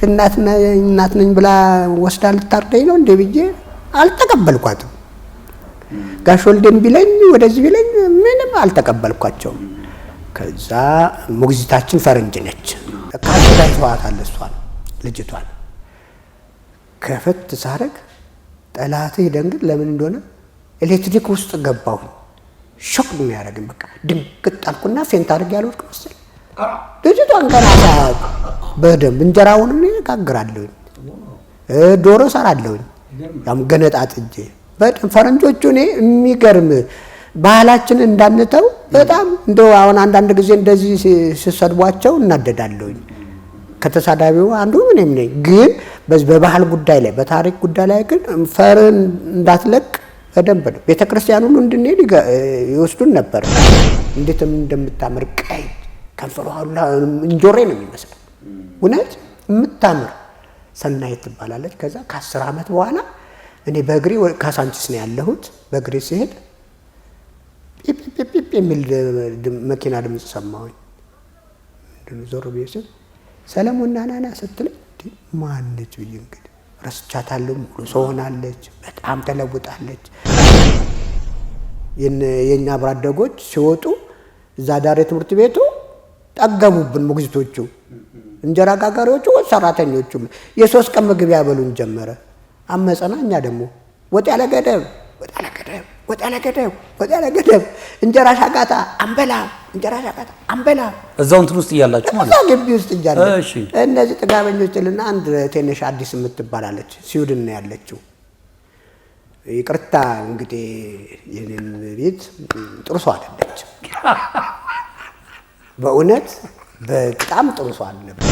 እናት ነኝ ብላ ወስዳ ልታርደኝ ነው እንዴ ብዬ አልተቀበልኳትም። ጋሽ ወልዴም ቢለኝ ወደዚህ ቢለኝ ምንም አልተቀበልኳቸውም። ከዛ ሞግዚታችን ፈረንጅ ነች ካስተዳይቷታል እሷን ልጅቷን ከፈት ሳረግ ጠላቴ ደንግጥ ለምን እንደሆነ ኤሌክትሪክ ውስጥ ገባሁ። ሾክ ነው ያደረገኝ። በቃ ድንግጥ አልኩና ፌንት አድርጌ ያልወድቅ መሰለኝ። ልጅቷን ገና በደንብ እንጀራውን እኔ ጋግራለሁኝ፣ ዶሮ ሰራለሁኝ፣ ያም ገነጣጥጄ በጣም ፈረንጆቹ እኔ የሚገርም ባህላችንን እንዳንተው በጣም እንደው አሁን አንዳንድ ጊዜ እንደዚህ ሲሰድቧቸው እናደዳለሁኝ። ከተሳዳቢው አንዱ ምንም ነኝ፣ ግን በዚህ በባህል ጉዳይ ላይ በታሪክ ጉዳይ ላይ ግን ፈርን እንዳትለቅ በደንብ ነው። ቤተክርስቲያን ሁሉ እንድንሄድ ይወስዱን ነበር። እንዴት እንደምታምር ቀይ ከንፈሯ ሁላ እንጆሬ ነው የሚመስለው። እውነት የምታምር ሰናይት ትባላለች። ከዛ ከ10 ዓመት በኋላ እኔ በእግሬ ካሳንቺስ ነው ያለሁት። በእግሬ ሲሄድ ፒፒፒፒ የሚል መኪና ድምጽ ሰማሁኝ። ምንድነው ዞር ብዬ ስል ሰለሞን ናና ስትለኝ ማነች ብዬ እንግዲህ ረስቻታለሁ። ሙሉ ሰው ሆናለች፣ በጣም ተለውጣለች። የኛ አብራደጎች ሲወጡ እዛ ዳሬ ትምህርት ቤቱ ጠገቡብን ሞግዚቶቹ፣ እንጀራ ጋጋሪዎቹ፣ ሰራተኞቹ የ3 ቀን ምግብ ያበሉን ጀመረ። አመፀና እኛ ደግሞ ወጥ ያለ ገደብ እንጀራ ሻጋታ አንበላ እዛው እንትን ውስጥ እያላችሁ ማለት ነው። ግቢ ውስጥ እያለ እነዚህ ጥጋበኞችልና አንድ ትንሽ አዲስ የምትባላለች ስዊድን ነው ያለችው። ይቅርታ እንግዲህ የኔን ቤት ጥሩ ሰው አይደለች። በእውነት በጣም ጥሩ ሰው አልነበረ።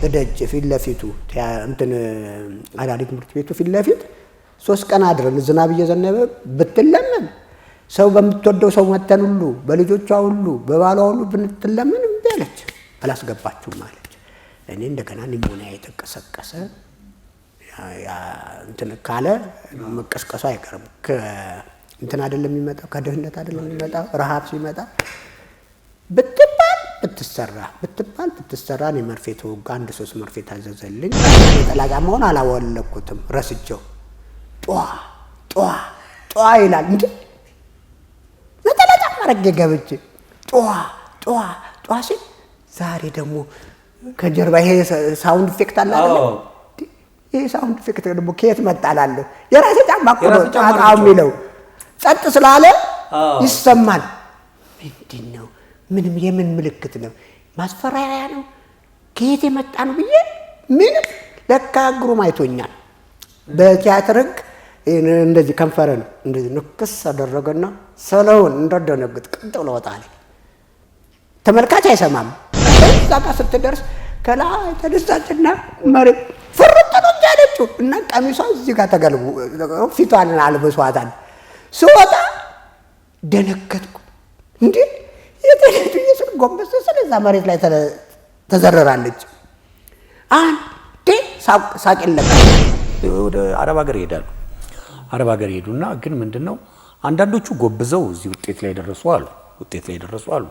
እደጅ ፊት ለፊቱ እንትን አዳሪ ትምህርት ቤቱ ፊት ለፊት 3 ቀን አድረን ዝናብ እየዘነበ ብትለመን ሰው በምትወደው ሰው መተን ሁሉ በልጆቿ ሁሉ በባሏ ሁሉ ብንትለመን እምቢ አለች፣ አላስገባችሁም አለች። እኔ እንደገና ኒሞኒያ የተቀሰቀሰ እንትን ካለ መቀስቀሱ አይቀርም። እንትን አይደለም የሚመጣው፣ ከድህነት አይደለም የሚመጣው፣ ረሃብ ሲመጣ ብትሰራ እኔ መርፌ ተወጋ። 3 መርፌ ታዘዘልኝ። ነጠላ ጫማውን አላወለኩትም ረስቼው ጧ ይላል እንዴ ነጠላ ጫማ አረጌ ገብቼ ጧ ሲል ዛሬ ደግሞ ከጀርባ ይሄ ሳውንድ ኢፌክት አለ አይደል? ይሄ ሳውንድ ኢፌክት ደግሞ ከየት መጣላለሁ? የራሴ ጫማ እኮ ነው ጣጣው የሚለው ጸጥ ስላለ ይሰማል። ምንድነው? ምንም የምን ምልክት ነው? ማስፈራሪያ ነው? ከየት የመጣ ነው ብዬ ምንም ለካ ግሩም አይቶኛል። በቲያትር ህግ እንደዚህ ከንፈረን እንደዚህ ንክስ አደረገና ሰለውን እንደደነግጥ ቀጥ ብሎ ወጣለ። ተመልካች አይሰማም። እዛ ጋር ስትደርስ ከላይ ተነሳችና መሬት ፍርጥ ነው ያለችው እና ቀሚሷ እዚህ ጋር ተገልቡ ፊቷን አልበሷታል። ስወጣ ደነገጥኩ። እንዴ የተለቱ የሰው ጎንበስ ስለዛ መሬት ላይ ተዘረራለች። አንዴ ሳቅለቀ ወደ አረብ ሀገር ይሄዳሉ። አረብ ሀገር ይሄዱና ግን ምንድነው አንዳንዶቹ ጎብዘው እዚህ ውጤት ላይ ደረሱ አሉ።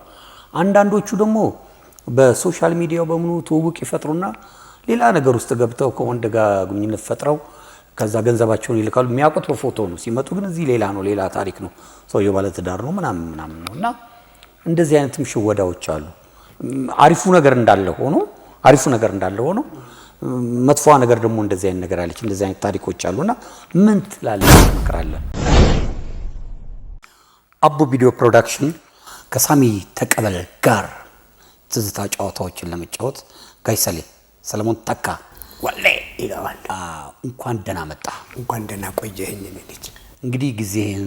አንዳንዶቹ ደግሞ በሶሻል ሚዲያው በሙሉ ትውውቅ ይፈጥሩና ሌላ ነገር ውስጥ ገብተው ከወንድ ጋር ግንኙነት ፈጥረው ከዛ ገንዘባቸውን ይልካሉ። የሚያውቁት በፎቶ ነው። ሲመጡ ግን እዚህ ሌላ ነው፣ ሌላ ታሪክ ነው። ሰውየው ባለ ትዳር ነው ምናምን ነውና እንደዚህ አይነትም ሽወዳዎች አሉ። አሪፉ ነገር እንዳለ ሆኖ መጥፎ ነገር ደግሞ እንደዚህ አይነት ነገር አለች። እንደዚህ አይነት ታሪኮች አሉና ምን ትላለህ? ትመክራለህ? አቦ ቪዲዮ ፕሮዳክሽን ከሳሚ ተቀበል ጋር ትዝታ ጨዋታዎችን ለመጫወት ጋይሰሌ ሰለሞን ተካ ወሌ ይላል። እንኳን ደህና መጣ። እንኳን ደህና ቆየኸኝ። እንግዲህ ጊዜህን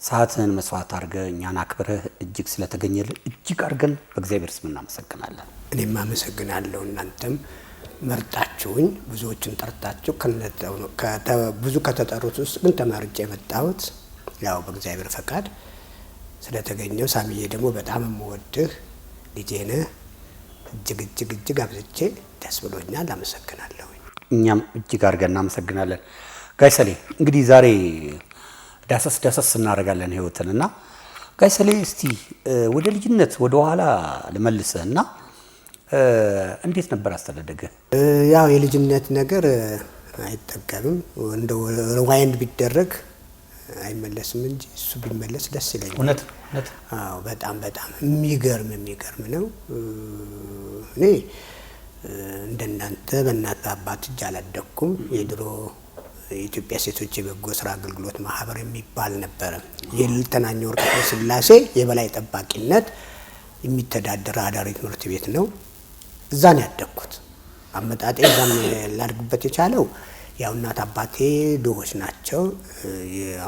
ሰዓትን መስዋዕት አድርገህ እኛን አክብረህ እጅግ ስለተገኘልህ እጅግ አድርገን በእግዚአብሔር ስም እናመሰግናለን። እኔም አመሰግናለሁ። እናንተም መርጣችሁኝ ብዙዎችን ጠርታችሁ ብዙ ከተጠሩት ውስጥ ግን ተመርጬ የመጣሁት ያው በእግዚአብሔር ፈቃድ ስለተገኘው። ሳሚዬ ደግሞ በጣም የምወድህ ልጄ ነህ። እጅግ አብዝቼ ደስ ብሎኛል። አመሰግናለሁ። እኛም እጅግ አድርገን እናመሰግናለን። ጋይሰሌ እንግዲህ ዛሬ ዳሰስ እናደርጋለን ህይወትንና ጋይሰሌ እስቲ ወደ ልጅነት ወደ ኋላ ልመልስህና እንዴት ነበር አስተዳደገ? ያው የልጅነት ነገር አይጠገብም። እንደው ሪዋይንድ ቢደረግ አይመለስም እንጂ እሱ ቢመለስ ደስ ይለኛል። እውነት አዎ፣ በጣም የሚገርም ነው። እኔ እንደናንተ በእናት አባት እጅ አላደኩም። የድሮ የኢትዮጵያ ሴቶች የበጎ ስራ አገልግሎት ማህበር የሚባል ነበረ። የልዕልትናኘ ወርቅ ስላሴ የበላይ ጠባቂነት የሚተዳደር አዳሪ ትምህርት ቤት ነው። እዛ ነው ያደግኩት። አመጣጤ እዛም ላድግበት የቻለው ያው እናት አባቴ ድሆች ናቸው።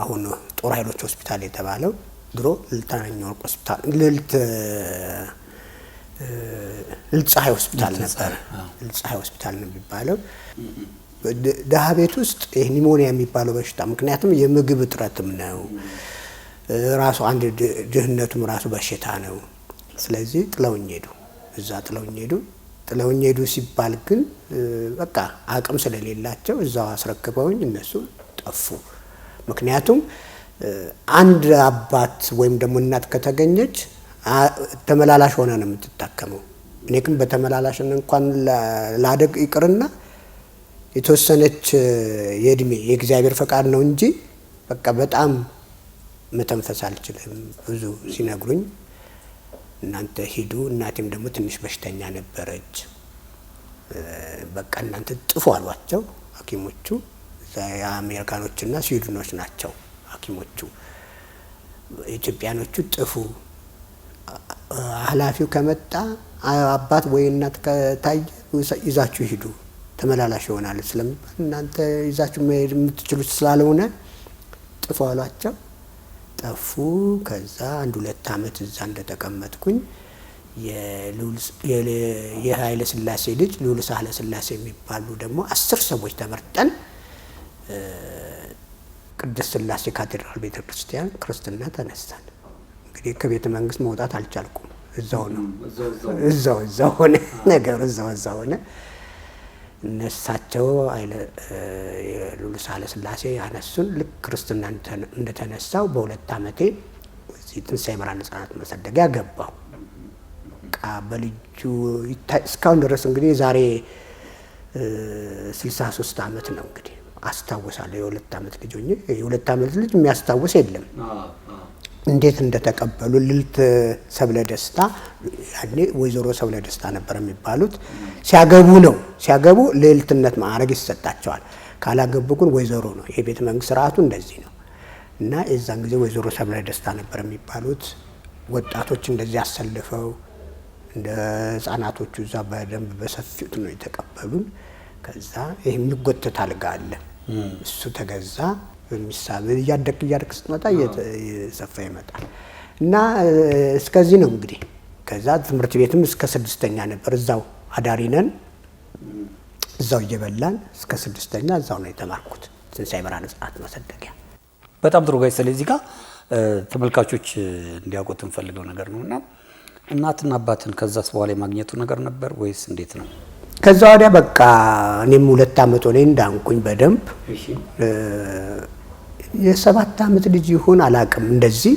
አሁን ጦር ኃይሎች ሆስፒታል የተባለው ድሮ ልዕልትናኘ ወርቅ ሆስፒታል ልዕልት ፀሐይ ሆስፒታል ነበር። ልዕልት ፀሐይ ሆስፒታል ነው የሚባለው። ደሃ ቤት ውስጥ ኒሞኒያ የሚባለው በሽታ ምክንያቱም የምግብ እጥረትም ነው ራሱ አንድ ድህነቱም ራሱ በሽታ ነው። ስለዚህ ጥለውኝ ሄዱ ሲባል ግን በቃ አቅም ስለሌላቸው እዛው አስረክበውኝ እነሱ ጠፉ። ምክንያቱም አንድ አባት ወይም ደግሞ እናት ከተገኘች ተመላላሽ ሆነ ነው የምትታከመው። እኔ ግን በተመላላሽነት እንኳን ላደግ ይቅርና የተወሰነች የእድሜ የእግዚአብሔር ፈቃድ ነው እንጂ በቃ በጣም መተንፈስ አልችልም። ብዙ ሲነግሩኝ እናንተ ሂዱ፣ እናቴም ደግሞ ትንሽ በሽተኛ ነበረች፣ በቃ እናንተ ጥፉ አሏቸው ሐኪሞቹ። የአሜሪካኖችና ስዊድኖች ናቸው ሐኪሞቹ። ኢትዮጵያኖቹ ጥፉ፣ ኃላፊው ከመጣ አባት ወይ እናት ከታየ ይዛችሁ ሂዱ ተመላላሽ ይሆናል ስለሚባል እናንተ ይዛችሁ መሄድ የምትችሉት ስላልሆነ ጥፉ አሏቸው። ጠፉ። ከዛ 1-2 አመት እዛ እንደተቀመጥኩኝ የኃይለ ሥላሴ ልጅ ልዑል ሳህለ ሥላሴ የሚባሉ ደግሞ 10 ሰዎች ተመርጠን ቅድስት ሥላሴ ካቴድራል ቤተክርስቲያን ክርስትና ተነሳን። እንግዲህ ከቤተ መንግስት መውጣት አልቻልኩም። እዛው ነው እዛው ሆነ ነገር እዛው ሆነ። እነሳቸው ልዑል ሳህለ ሥላሴ ያነሱን። ልክ ክርስትና እንደተነሳው በ2 አመቴ እዚህ ትንሣኤ ብርሃን ሕፃናት ማሳደጊያ ገባሁ። በልጁ እስካሁን ድረስ እንግዲህ ዛሬ 63 አመት ነው እንግዲህ አስታውሳለሁ። የ2 አመት ልጅ ሆኜ የ2 አመት ልጅ የሚያስታውስ የለም። እንዴት እንደተቀበሉ ልዕልት ሰብለ ደስታ፣ ያኔ ወይዘሮ ሰብለ ደስታ ነበር የሚባሉት። ሲያገቡ ልዕልትነት ማዕረግ ይሰጣቸዋል። ካላገቡ ግን ወይዘሮ ነው። የቤተ መንግስት ስርዓቱ እንደዚህ ነው። እና የዛን ጊዜ ወይዘሮ ሰብለ ደስታ ነበር የሚባሉት። ወጣቶች እንደዚህ አሰልፈው እንደ ህፃናቶቹ እዛ በደንብ በሰፊው ነው የተቀበሉን። ከዛ ይሄ የሚጎተት አልጋ አለ፣ እሱ ተገዛ። በሚሳብ እያደክ ስትመጣ እየሰፋ ይመጣል። እና እስከዚህ ነው እንግዲህ። ከዛ ትምህርት ቤትም እስከ 6ኛ ነበር። እዛው አዳሪ ነን፣ እዛው እየበላን እስከ 6ኛ እዛው ነው የተማርኩት፣ ትንሣኤ ብርሃን ሕፃናት ማሳደጊያ። በጣም ጥሩ ጋር። ስለዚህ ጋር ተመልካቾች እንዲያውቁት እንፈልገው ነገር ነውና እናትና አባትን ከዛስ በኋላ የማግኘቱ ነገር ነበር ወይስ እንዴት ነው? ከዛ ወዲያ በቃ እኔም 2 አመት ሆነኝ እንዳንኩኝ በደንብ የ7 አመት ልጅ ይሁን አላቅም። እንደዚህ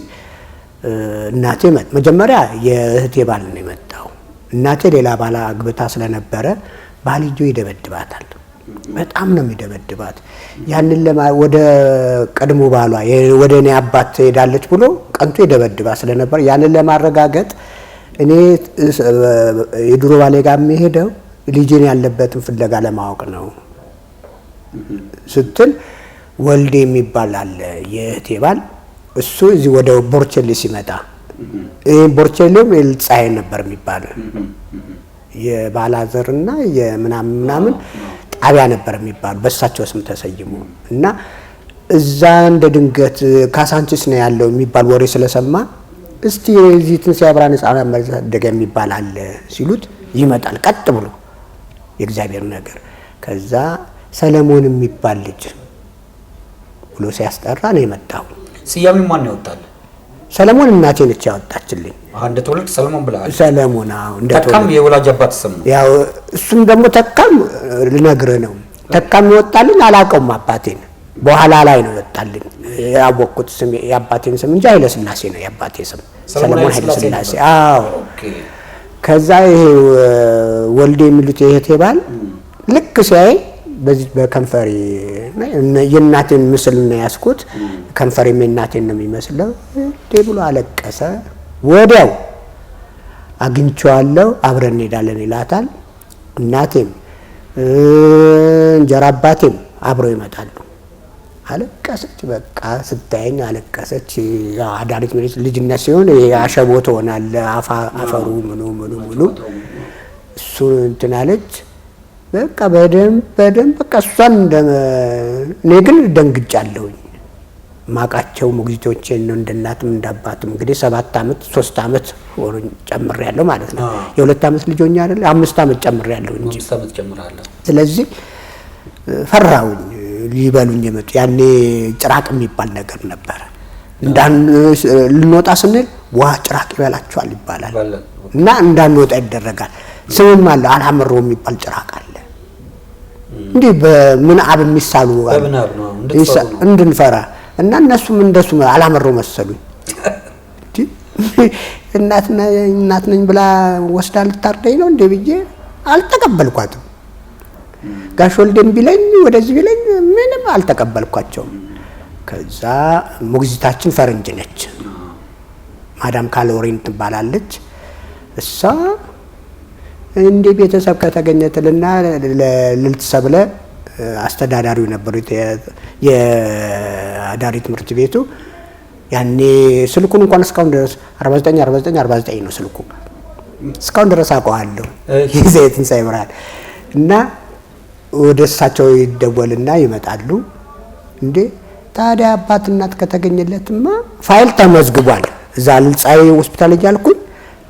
እናቴ መጀመሪያ የእህቴ ባል ነው የመጣው። እናቴ ሌላ ባል አግብታ ስለነበረ ባልጆ ይደበድባታል። በጣም ነው የሚደበድባት። ያንን ወደ ቀድሞ ባሏ ወደ እኔ አባት ትሄዳለች ብሎ ቀንቶ ይደበድባት ስለነበር ያንን ለማረጋገጥ እኔ የድሮ ባሌ ጋር የሚሄደው ልጅን ያለበትን ፍለጋ ለማወቅ ነው ስትል ወልዴ የሚባል አለ የእህቴ ባል። እሱ እዚህ ወደ ቦርቸሌ ሲመጣ ቦርቸሌው የልጻይ ነበር የሚባለው የባላዘርና የምናምን ጣቢያ ነበር የሚባለው በእሳቸው ስም ተሰይሞ እና እዛ እንደ ድንገት ካሳንቺስ ነው ያለው የሚባል ወሬ ስለሰማ እስቲ እዚህ ትንሣኤ ብርሃን ሕፃናት ማሳደጊያ የሚባል አለ ሲሉት ይመጣል ቀጥ ብሎ የእግዚአብሔር ነገር። ከዛ ሰለሞን የሚባል ልጅ ብሎ ሲያስጠራ ነው የመጣው። ስያሜው ማን ያወጣል? ሰለሞን እናቴ ነች ያወጣችልኝ። አንድ ተወልድ ሰለሞን ብለሃል። ሰለሞን እንደ ተካም የወላጅ አባት ስም ነው። ያው እሱም ደግሞ ተካም ልነግርህ ነው። ተካም ይወጣልኝ አላውቀውም አባቴን። በኋላ ላይ ነው ይወጣልኝ ያወቅኩት ስም የአባቴን ስም እንጂ ኃይለ ሥላሴ ነው የአባቴ ስም ሰለሞን ኃይለ ሥላሴ። አዎ ከዛ ይሄ ወልዴ የሚሉት የእህቴ ባል ልክ ሲያይ በዚህ በከንፈሬ የእናቴን ምስል ነው ያስኩት። ከንፈሬም የእናቴን ነው የሚመስለው ብሎ አለቀሰ። ወዲያው አግኝቼዋለሁ አብረን እንሄዳለን ይላታል። እናቴም እንጀራ አባቴም አብረው ይመጣሉ። አለቀሰች። በቃ ስታየኝ አለቀሰች። አዳሪት ምሪት ልጅነት ሲሆን አሸቦ ትሆናለህ። አፈሩ ምኑ እሱ እንትን አለች። በቃ በደንብ በቃ እሷን እኔ ግን ደንግጫለሁኝ። ማቃቸው ሞግዚቶቼን ነው እንደ እናትም እንደ አባትም እንግዲህ 7 ዓመት 3 ዓመት ሆኖኝ ጨምሬያለሁ ማለት ነው። የ2 ዓመት ልጅ ሆኜ አይደል 5 ዓመት ጨምሬያለሁ እንጂ 5 ዓመት ጨምራለሁ። ስለዚህ ፈራሁኝ ሊበሉኝ የመጡ ያኔ ጭራቅ የሚባል ነገር ነበር። ልንወጣ ስንል ዋ ጭራቅ ይበላቸዋል ይባላል እና እንዳንወጣ ይደረጋል። ስምም አለ አላምሮ የሚባል ጭራቅ አለ። እንዴ በምንአብ የሚሳሉ እንድንፈራ እና እነሱም እንደሱ አላምሮ መሰሉኝ። እናት ነኝ ብላ ወስዳ ልታርደኝ ነው እንዴ ብዬ አልተቀበልኳትም። ጋሽ ወልዴም ቢለኝ ወደዚህ ቢለኝ ምንም አልተቀበልኳቸውም። ከዛ ሞግዚታችን ፈረንጅ ነች፣ ማዳም ካሎሪን ትባላለች። እሷ እንደ ቤተሰብ ከተገኘትልና ልልት ሰብለ አስተዳዳሪው ነበሩ የአዳሪ ትምህርት ቤቱ። ያኔ ስልኩን እንኳን እስካሁን ድረስ 49 ነው ስልኩ። እስካሁን ድረስ አውቀዋለሁ። የዘይትን ሳይብራል እና ወደ እሳቸው ይደወልና ይመጣሉ። እንዴ ታዲያ አባት እናት ከተገኘለትማ ፋይል ተመዝግቧል። እዛ ልጻይ ሆስፒታል እያልኩኝ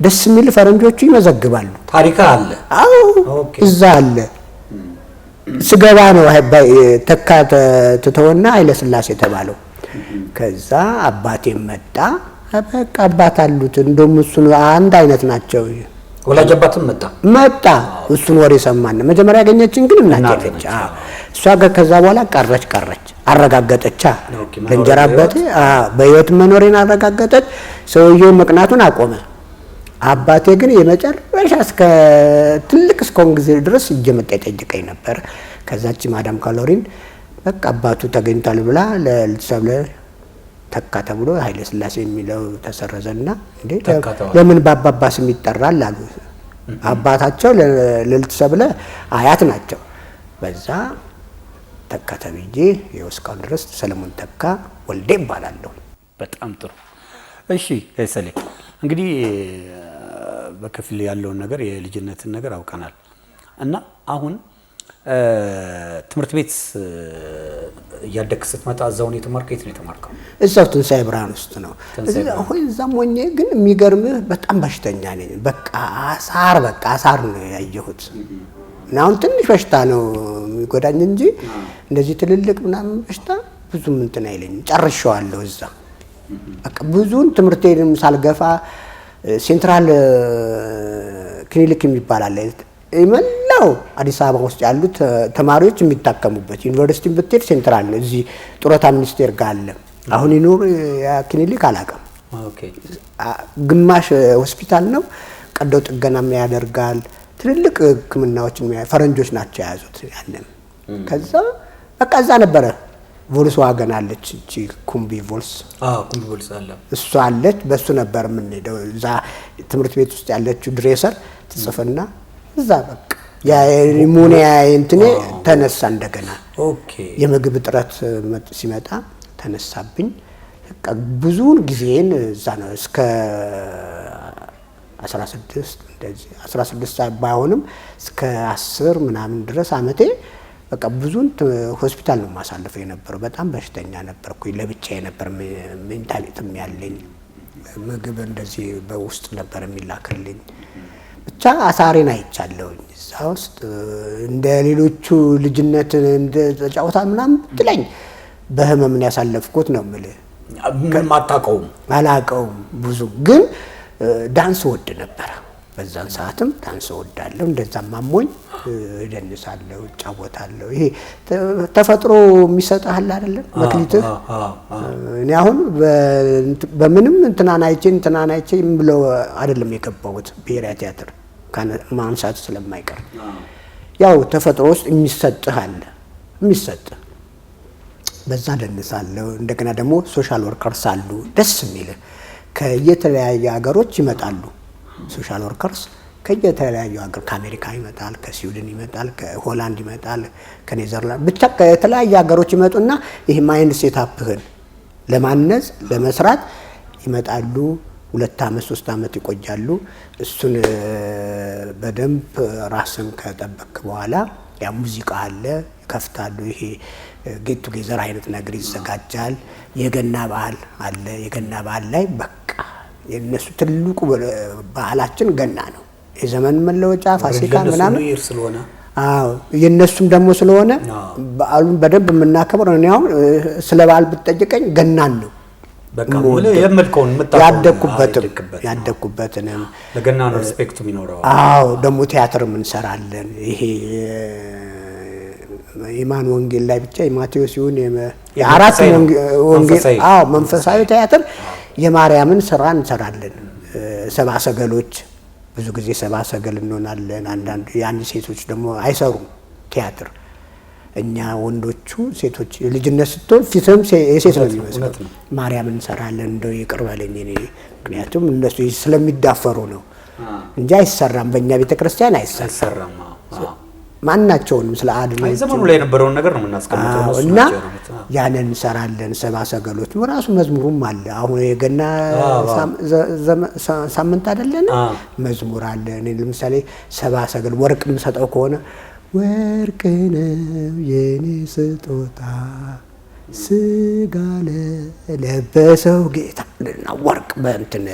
ደስ የሚል ፈረንጆቹ ይመዘግባሉ። ታሪካ አለ። አዎ እዛ አለ። ስገባ ነው ተካ ተተወና ኃይለ ሥላሴ ተባለው። ከዛ አባቴ መጣ። በቃ አባት አሉት እንደውም እሱን አንድ አይነት ናቸው። ወላጅ አባትም መጣ እሱን ወሬ ሰማን። መጀመሪያ ያገኘችን ግን እናቴ ነች። እሷ ጋር ከዛ በኋላ ቀረች አረጋገጠቻ። ለእንጀራ አባቴ በህይወት መኖሬን አረጋገጠች። ሰውየው መቅናቱን አቆመ። አባቴ ግን የመጨረሻ እስከ ትልቅ እስከሆነ ጊዜ ድረስ እየመጣ ይጠይቀኝ ነበር። ከዛች ማዳም ካሎሪን በቃ አባቱ ተገኝቷል ብላ ለልትሰብለ ተካ ተብሎ ኃይለ ሥላሴ የሚለው ተሰረዘና እንዴ ለምን በአባባ ስም ይጠራል አሉ። አባታቸው ለልትሰብለ አያት ናቸው። በዛ ተካ ተብዬ ይኸው እስካሁን ድረስ ሰለሞን ተካ ወልዴ እባላለሁ። በጣም ጥሩ። እሺ ሰሌ እንግዲህ በከፊል ያለውን ነገር የልጅነትን ነገር አውቀናል እና አሁን ትምህርት ቤት እያደግክ ስትመጣ እዛው ነው የተማርከው? የት ነው የተማርከው? እዛው ትንሳኤ ብርሃን ውስጥ ነው። እዛም ሆኜ ግን የሚገርምህ በጣም በሽተኛ ነኝ። በቃ አሳር ነው ያየሁት። እና አሁን ትንሽ በሽታ ነው የሚጎዳኝ እንጂ እንደዚህ ትልልቅ ምናምን በሽታ ብዙም እንትን አይለኝም። ጨርሼዋለሁ እዛ በቃ ብዙን ትምህርቴንም ሳልገፋ ሴንትራል ክሊኒክ የሚባል አለ። መላው አዲስ አበባ ውስጥ ያሉት ተማሪዎች የሚታከሙበት ዩኒቨርሲቲ ብትሄድ ሴንትራል ነው። እዚህ ጡረታ ሚኒስቴር ጋር አለ። አሁን ይኖር ያ ክሊኒክ አላውቅም። ግማሽ ሆስፒታል ነው። ቀዶ ጥገናም ያደርጋል። ትልልቅ ሕክምናዎችን ፈረንጆች ናቸው የያዙት ያንን። ከዛ በቃ እዛ ነበረ። ቮልስዋገን አለች እቺ ኩምቢ ቮልስ አለ። እሷ አለች። በሱ ነበር የምንሄደው። እዛ ትምህርት ቤት ውስጥ ያለችው ድሬሰር ትጽፍና እዛ በቃ ያ ኒሞኒያ እንትኔ ተነሳ እንደገና። የምግብ እጥረት ሲመጣ ተነሳብኝ። በቃ ብዙውን ጊዜን እዛ ነው እስከ 16 እንደዚህ 16 ባይሆንም እስከ 10 ምናምን ድረስ አመቴ በቃ ብዙን ሆስፒታል ነው ማሳለፈው የነበረው። በጣም በሽተኛ ነበርኩኝ። ለብቻዬ ነበር ሜንታሊቲም ያለኝ። ምግብ እንደዚህ በውስጥ ነበር የሚላክልኝ። ብቻ አሳሬን አይቻለሁኝ እዛ ውስጥ። እንደ ሌሎቹ ልጅነት እንደ ተጫውታ ምናምን ብትለኝ በህመም ነው ያሳለፍኩት ነው የምልህ። ምንም አላውቀውም ብዙ ግን ዳንስ ወድ ነበር። በዛን ሰዓትም ዳንስ ወዳለሁ። እንደዛም አሞኝ እደንሳለሁ፣ እጫወታለሁ። ይሄ ተፈጥሮ የሚሰጥሃል አይደለም መክሊትህ። እኔ አሁን በምንም እንትናን አይቼ ብለው አይደለም የገባሁት ብሔራዊ ቲያትር። ማንሳት ስለማይቀር ያው ተፈጥሮ ውስጥ የሚሰጥህ አለ የሚሰጥህ በዛ ደንሳለሁ። እንደገና ደግሞ ሶሻል ወርከርስ አሉ ደስ የሚል ከየተለያየ ሀገሮች ይመጣሉ። ሶሻል ወርከርስ ከየተለያዩ ሀገር ከአሜሪካ ይመጣል፣ ከስዊድን ይመጣል፣ ከሆላንድ ይመጣል፣ ከኔዘርላንድ ብቻ ከተለያየ ሀገሮች ይመጡና ይሄ ማይንድ ሴታፕህን ለማነጽ ለመስራት ይመጣሉ። 2 አመት 3 አመት ይቆያሉ። እሱን በደንብ ራስን ከጠበቅ በኋላ ያ ሙዚቃ አለ ይከፍታሉ። ይሄ ጌት ቱጌዘር አይነት ነገር ይዘጋጃል። የገና በዓል አለ። የገና በዓል ላይ በቃ የነሱ ትልቁ ባህላችን ገና ነው። የዘመን መለወጫ ፋሲካ ምናምን ስለሆነ አዎ የነሱም ደግሞ ስለሆነ በዓሉን በደንብ የምናከብረው ነው። አሁን ስለ በዓል ብትጠይቀኝ ገናን ነው በቃ የምልከውን ያደኩበትንም ለገና ነው ሪስፔክቱ የሚኖረው። አዎ ደግሞ ቲያትርም እንሰራለን። ይሄ የማን ወንጌል ላይ ብቻ የማቴዎስ ይሁን የአራት ወንጌል አዎ መንፈሳዊ ቲያትር የማርያምን ስራ እንሰራለን። ሰብአ ሰገሎች ብዙ ጊዜ ሰብአ ሰገል እንሆናለን። አንዳንድ ያን ሴቶች ደግሞ አይሰሩም ቲያትር። እኛ ወንዶቹ ሴቶች ልጅነት ስትሆን ፊትም የሴት ነው የሚመስለው። ማርያም እንሰራለን። እንደው ይቅር በለኝ እኔ ምክንያቱም እነሱ ስለሚዳፈሩ ነው እንጂ አይሰራም። በእኛ ቤተክርስቲያን አይሰራም። ማናቸውንም ስለ አድኖ ዘመኑ ላይ የነበረውን ነገር ነው የምናስቀምጠው እና ያንን እንሰራለን። ሰብአ ሰገሎች ራሱ መዝሙሩም አለ። አሁን የገና ሳምንት አይደለን መዝሙር አለ። እኔ ለምሳሌ ሰብአ ሰገል ወርቅ የምሰጠው ከሆነ ወርቅ ነው የኔ ስጦታ ስጋ ለበሰው ጌታ እና ወርቅ በእንትን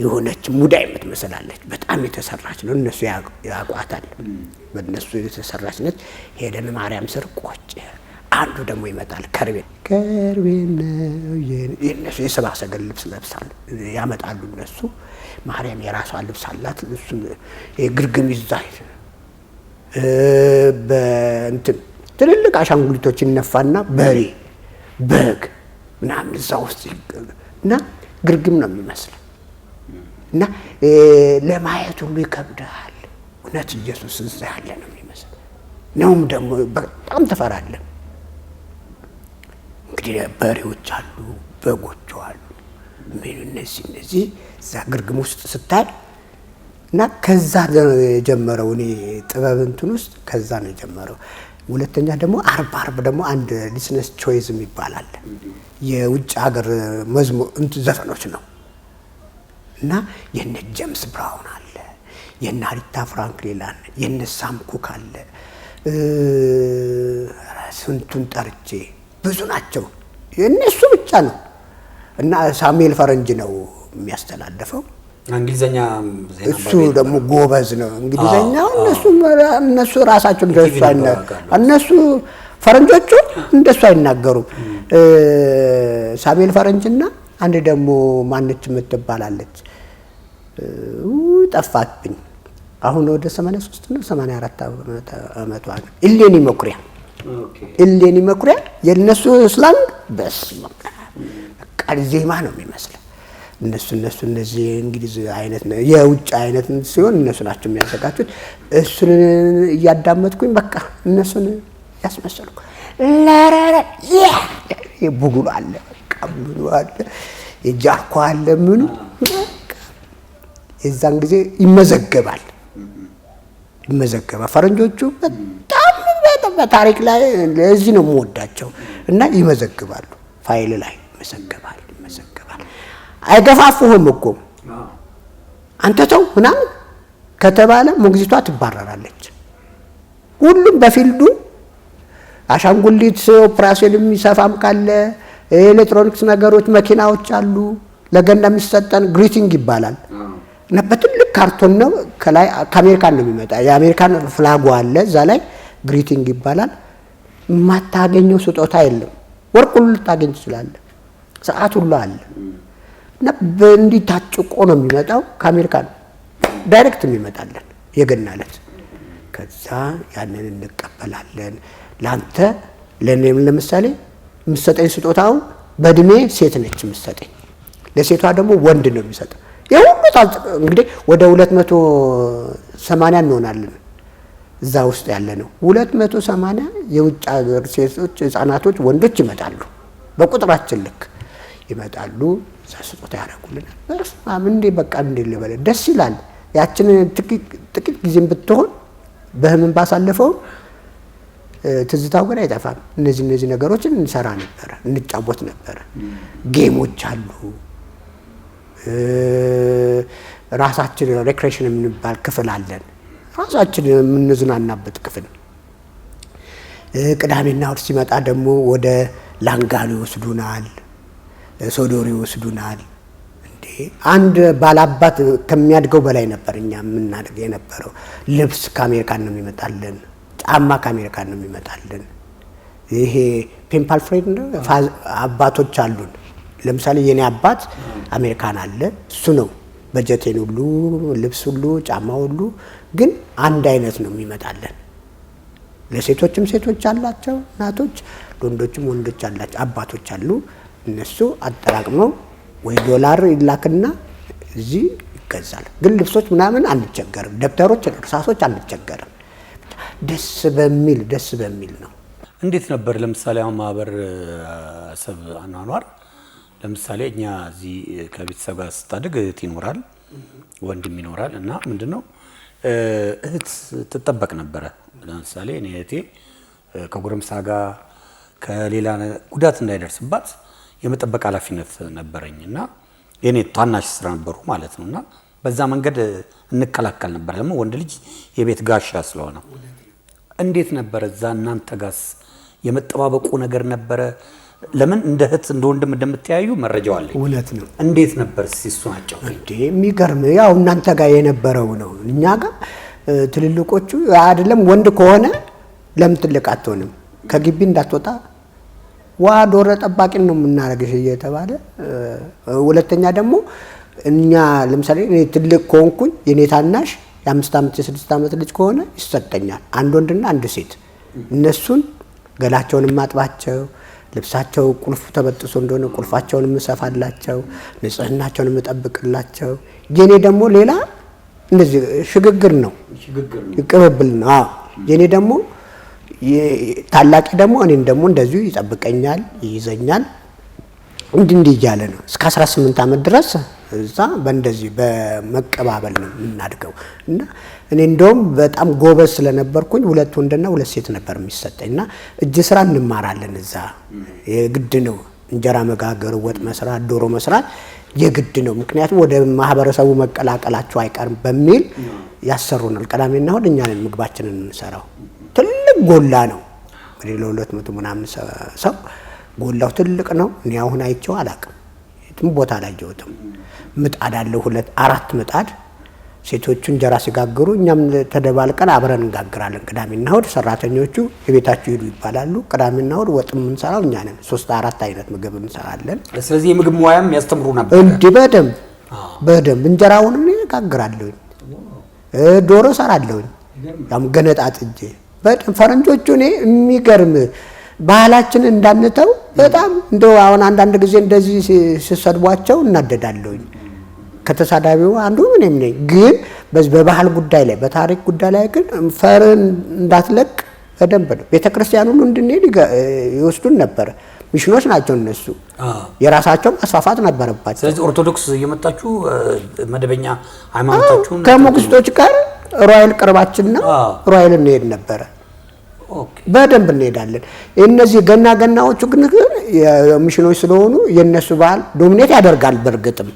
የሆነች ሙዳይ የምትመስላለች በጣም የተሰራች ነው። እነሱ ያቋታል። በእነሱ የተሰራች ነች። ሄደን ማርያም ስር ቆጭ አንዱ ደግሞ ይመጣል ከርቤ ነው የነሱ የሰብአ ሰገል ልብስ ለብሳል ያመጣሉ። እነሱ ማርያም የራሷ ልብስ አላት። እሱ የግርግም ይዛል በእንትን ትልልቅ አሻንጉሊቶች ይነፋና በሬ በግ ምናምን እዛ ውስጥ እና ግርግም ነው የሚመስለው እና ለማየት ሁሉ ይከብዳል። እውነት ኢየሱስ እዛ ያለ ነው የሚመስል ነውም ደግሞ በጣም ተፈራለን። እንግዲህ በሬዎች አሉ፣ በጎች አሉ። እነዚህ እዛ ግርግም ውስጥ ስታይ እና ከዛ የጀመረው እኔ ጥበብ እንትን ውስጥ ከዛ ነው የጀመረው። ሁለተኛ ደግሞ አርብ ደግሞ አንድ ሊስነስ ቾይዝ ይባላል። የውጭ ሀገር መዝሙር እንትን ዘፈኖች ነው እና የነ ጄምስ ብራውን አለ፣ የነ አሪታ ፍራንክሊን አለ፣ የነ ሳም ኩክ አለ። ስንቱን ጠርቼ ብዙ ናቸው። የነሱ ብቻ ነው እና ሳሙኤል ፈረንጅ ነው የሚያስተላልፈው። እንግሊዘኛ እሱ ደግሞ ጎበዝ ነው እንግሊዘኛው። እነሱ ራሳቸው እነሱ ፈረንጆቹ እንደሱ አይናገሩም። ሳሙኤል ፈረንጅና አንድ ደግሞ ማነች የምትባላለች ጠፋትብኝ። አሁን ወደ 83 ነው 84 አመቷ ነው። ኢሌኒ መኩሪያ የነሱ ስላንግ በስመ አብ ዜማ ነው የሚመስለው። እነሱ እነዚህ እንግሊዝ አይነት ነው የውጭ አይነት ሲሆን እነሱ ናቸው የሚያዘጋጁት። እሱን እያዳመጥኩኝ በቃ እነሱን ያስመሰልኩ ለራራ የቡጉሉ አለ ቀብሉ አለ የጃርኮ አለ ምን የዛን ጊዜ ይመዘገባል። ፈረንጆቹ በጣም በታሪክ ላይ ለዚህ ነው የምወዳቸው እና ይመዘግባሉ። ፋይል ላይ ይመዘግባል። አይገፋፉህም እኮ አንተ ተው ምናምን ከተባለ ሞግዚቷ ትባረራለች። ሁሉም በፊልዱ አሻንጉሊት ኦፕራሲዮን የሚሰፋም ካለ ኤሌክትሮኒክስ ነገሮች መኪናዎች አሉ። ለገና የሚሰጠን ግሪቲንግ ይባላል እና በትልቅ ካርቶን ነው ከላይ ከአሜሪካን ነው የሚመጣ። የአሜሪካን ፍላጎ አለ እዛ ላይ ግሪቲንግ ይባላል። የማታገኘው ስጦታ የለም። ወርቅ ሁሉ ልታገኝ ትችላለህ። ሰዓት ሁሉ አለ እና በእንዲህ ታጭቆ ነው የሚመጣው ከአሜሪካ ነው ዳይሬክት የሚመጣለን የገና ዕለት። ከዛ ያንን እንቀበላለን። ላንተ ለኔም ለምሳሌ የምትሰጠኝ ስጦታው በእድሜ ሴት ነች የምትሰጠኝ፣ ለሴቷ ደግሞ ወንድ ነው የሚሰጠው። የሁሉ እንግዲህ ወደ 280 እንሆናለን እዛ ውስጥ ያለ ነው። 280 የውጭ ሀገር ሴቶች፣ ህፃናቶች፣ ወንዶች ይመጣሉ። በቁጥራችን ልክ ይመጣሉ። እዛ ስጦታ ያደርጉልናል። በስማም እንዴ በቃ እንዴ ልበለ ደስ ይላል። ያችን ጥቂት ጊዜም ብትሆን በህመም ባሳለፈው ትዝታው ግን አይጠፋም። እነዚህ ነገሮችን እንሰራ ነበር፣ እንጫወት ነበር። ጌሞች አሉ። ራሳችን ሬክሬሽን የምንባል ክፍል አለን። ራሳችን የምንዝናናበት ክፍል። ቅዳሜና እሑድ ሲመጣ ደግሞ ወደ ላንጋሎ ይወስዱናል፣ ሶዶሪ ይወስዱናል። እንዴ አንድ ባላባት ከሚያድገው በላይ ነበር እኛ የምናድግ የነበረው። ልብስ ከአሜሪካን ነው የሚመጣልን፣ ጫማ ከአሜሪካን ነው የሚመጣልን። ይሄ ፔምፓል ፍሬንድ አባቶች አሉን። ለምሳሌ የኔ አባት አሜሪካን አለ። እሱ ነው በጀቴን ሁሉ ልብስ ሁሉ ጫማ ሁሉ ግን አንድ አይነት ነው የሚመጣልን። ለሴቶችም ሴቶች አላቸው እናቶች፣ ለወንዶችም ወንዶች አላቸው አባቶች አሉ። እነሱ አጠራቅመው ወይ ዶላር ይላክና እዚህ ይገዛል። ግን ልብሶች ምናምን አንቸገርም፣ ደብተሮች፣ እርሳሶች አንቸገርም። ደስ በሚል ነው። እንዴት ነበር ለምሳሌ አሁን ማህበረሰብ አኗኗር? ለምሳሌ እኛ እዚህ ከቤተሰብ ጋር ስታድግ እህት ይኖራል፣ ወንድም ይኖራል እና ምንድነው እህት ትጠበቅ ነበረ። ለምሳሌ እኔ እህቴ ከጎረምሳ ጋር ከሌላ ጉዳት እንዳይደርስባት የመጠበቅ ኃላፊነት ነበረኝ እና የኔ ታናሽ ስራ ነበሩ ማለት ነው። እና በዛ መንገድ እንከላከል ነበር። ለምን ወንድ ልጅ የቤት ጋሻ ስለሆነ። እንዴት ነበር እዛ እናንተ ጋስ የመጠባበቁ ነገር ነበረ? ለምን እንደ እህት እንደ ወንድም እንደምትያዩ መረጃው አለኝ። እውነት ነው። እንዴት ነበር እሱ ናቸው? እንዴ የሚገርም ያው እናንተ ጋር የነበረው ነው። እኛ ጋር ትልልቆቹ አይደለም ወንድ ከሆነ ለምን ትልቅ አትሆንም? ከግቢ እንዳትወጣ ዋ ዶሮ ጠባቂን ነው የምናረግሽ እየተባለ። ሁለተኛ ደግሞ እኛ ለምሳሌ እኔ ትልቅ ከሆንኩኝ የኔ ታናሽ የ5 ዓመት የ6 ዓመት ልጅ ከሆነ ይሰጠኛል አንድ ወንድና አንድ ሴት። እነሱን ገላቸውን ማጥባቸው፣ ልብሳቸው ቁልፉ ተበጥሶ እንደሆነ ቁልፋቸውን ምሰፋላቸው፣ ንጽህናቸውን ምጠብቅላቸው። የኔ ደግሞ ሌላ እንደዚህ ሽግግር ነው፣ ቅብብል ነው። አዎ የኔ ደግሞ ታላቂ ደግሞ እኔን ደግሞ እንደዚሁ ይጠብቀኛል፣ ይይዘኛል። እንዲህ እያለ ነው እስከ 18 ዓመት ድረስ እዛ በእንደዚህ በመቀባበል ነው የምናድገው። እና እኔ እንደውም በጣም ጎበዝ ስለነበርኩኝ 2 ወንድና 2 ሴት ነበር የሚሰጠኝና እጅ ስራ እንማራለን እዛ። የግድ ነው እንጀራ መጋገር፣ ወጥ መስራት፣ ዶሮ መስራት የግድ ነው። ምክንያቱም ወደ ማህበረሰቡ መቀላቀላቸው አይቀርም በሚል ያሰሩናል። ቅዳሜና እሑድ እኛ ነን ምግባችንን እንሰራው። ትልቅ ጎላ ነው እንግዲህ ለ200 ምናምን ሰው ጎላው ትልቅ ነው። እኔ አሁን አይቼው አላውቅም፣ የትም ቦታ አላየሁትም። ምጣድ አለው 4 ምጣድ። ሴቶቹ እንጀራ ሲጋግሩ እኛም ተደባልቀን አብረን እንጋግራለን። ቅዳሜና እሑድ ሰራተኞቹ የቤታቸው ሄዱ ይባላሉ። ቅዳሜና እሑድ ወጥ የምንሰራው እኛ ነን። 3-4 አይነት ምግብ እንሰራለን። ስለዚህ የምግብ ሙያም ያስተምሩ ነበር እንዴ? በደንብ እንጀራውን እኔ እጋግራለሁ፣ ዶሮ እሰራለሁ፣ ያም ገነጣጥጄ በደንብ። ፈረንጆቹ እኔ የሚገርም ባህላችን እንዳንተው በጣም እንደው አሁን አንዳንድ ጊዜ እንደዚህ ሲሰድቧቸው እናደዳለሁኝ። ከተሳዳቢው አንዱ እኔም ነኝ። ግን በዚህ በባህል ጉዳይ ላይ በታሪክ ጉዳይ ላይ ግን ፈርን እንዳትለቅ በደንብ ነው። ቤተክርስቲያን ሁሉ እንድንሄድ ይወስዱን ነበር። ሚሽኖች ናቸው እነሱ፣ የራሳቸው ማስፋፋት ነበረባቸው። ስለዚህ ኦርቶዶክስ እየመጣችሁ መደበኛ ሃይማኖታችሁን ከሞግዚቶች ጋር ሮያል ቅርባችን ነው፣ ሮያል እንሄድ ነበረ። በደንብ እንሄዳለን። እነዚህ ገናዎቹ ግን ሚሽኖች ስለሆኑ የነሱ ባህል ዶሚኔት ያደርጋል። በርግጥም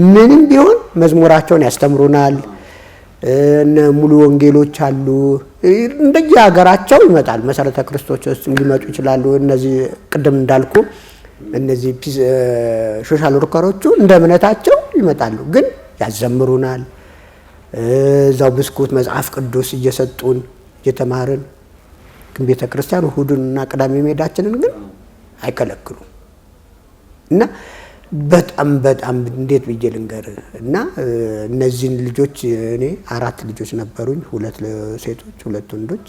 ምንም ቢሆን መዝሙራቸውን ያስተምሩናል። እነ ሙሉ ወንጌሎች አሉ። እንደየ ሀገራቸው ይመጣል። መሰረተ ክርስቶስ ሊመጡ ይችላሉ። እነዚህ ቅድም እንዳልኩ እነዚህ ሶሻል ወርከሮቹ እንደ እምነታቸው ይመጣሉ፣ ግን ያዘምሩናል። እዛው ብስኩት መጽሐፍ ቅዱስ እየሰጡን እየተማርን ግን ቤተክርስቲያን እሑድና ቅዳሜ መሄዳችንን ግን አይከለክሉም። እና በጣም እንዴት ብዬ ልንገር። እና እነዚህን ልጆች እኔ 4 ልጆች ነበሩኝ፣ 2 ሴቶች 2 ወንዶች።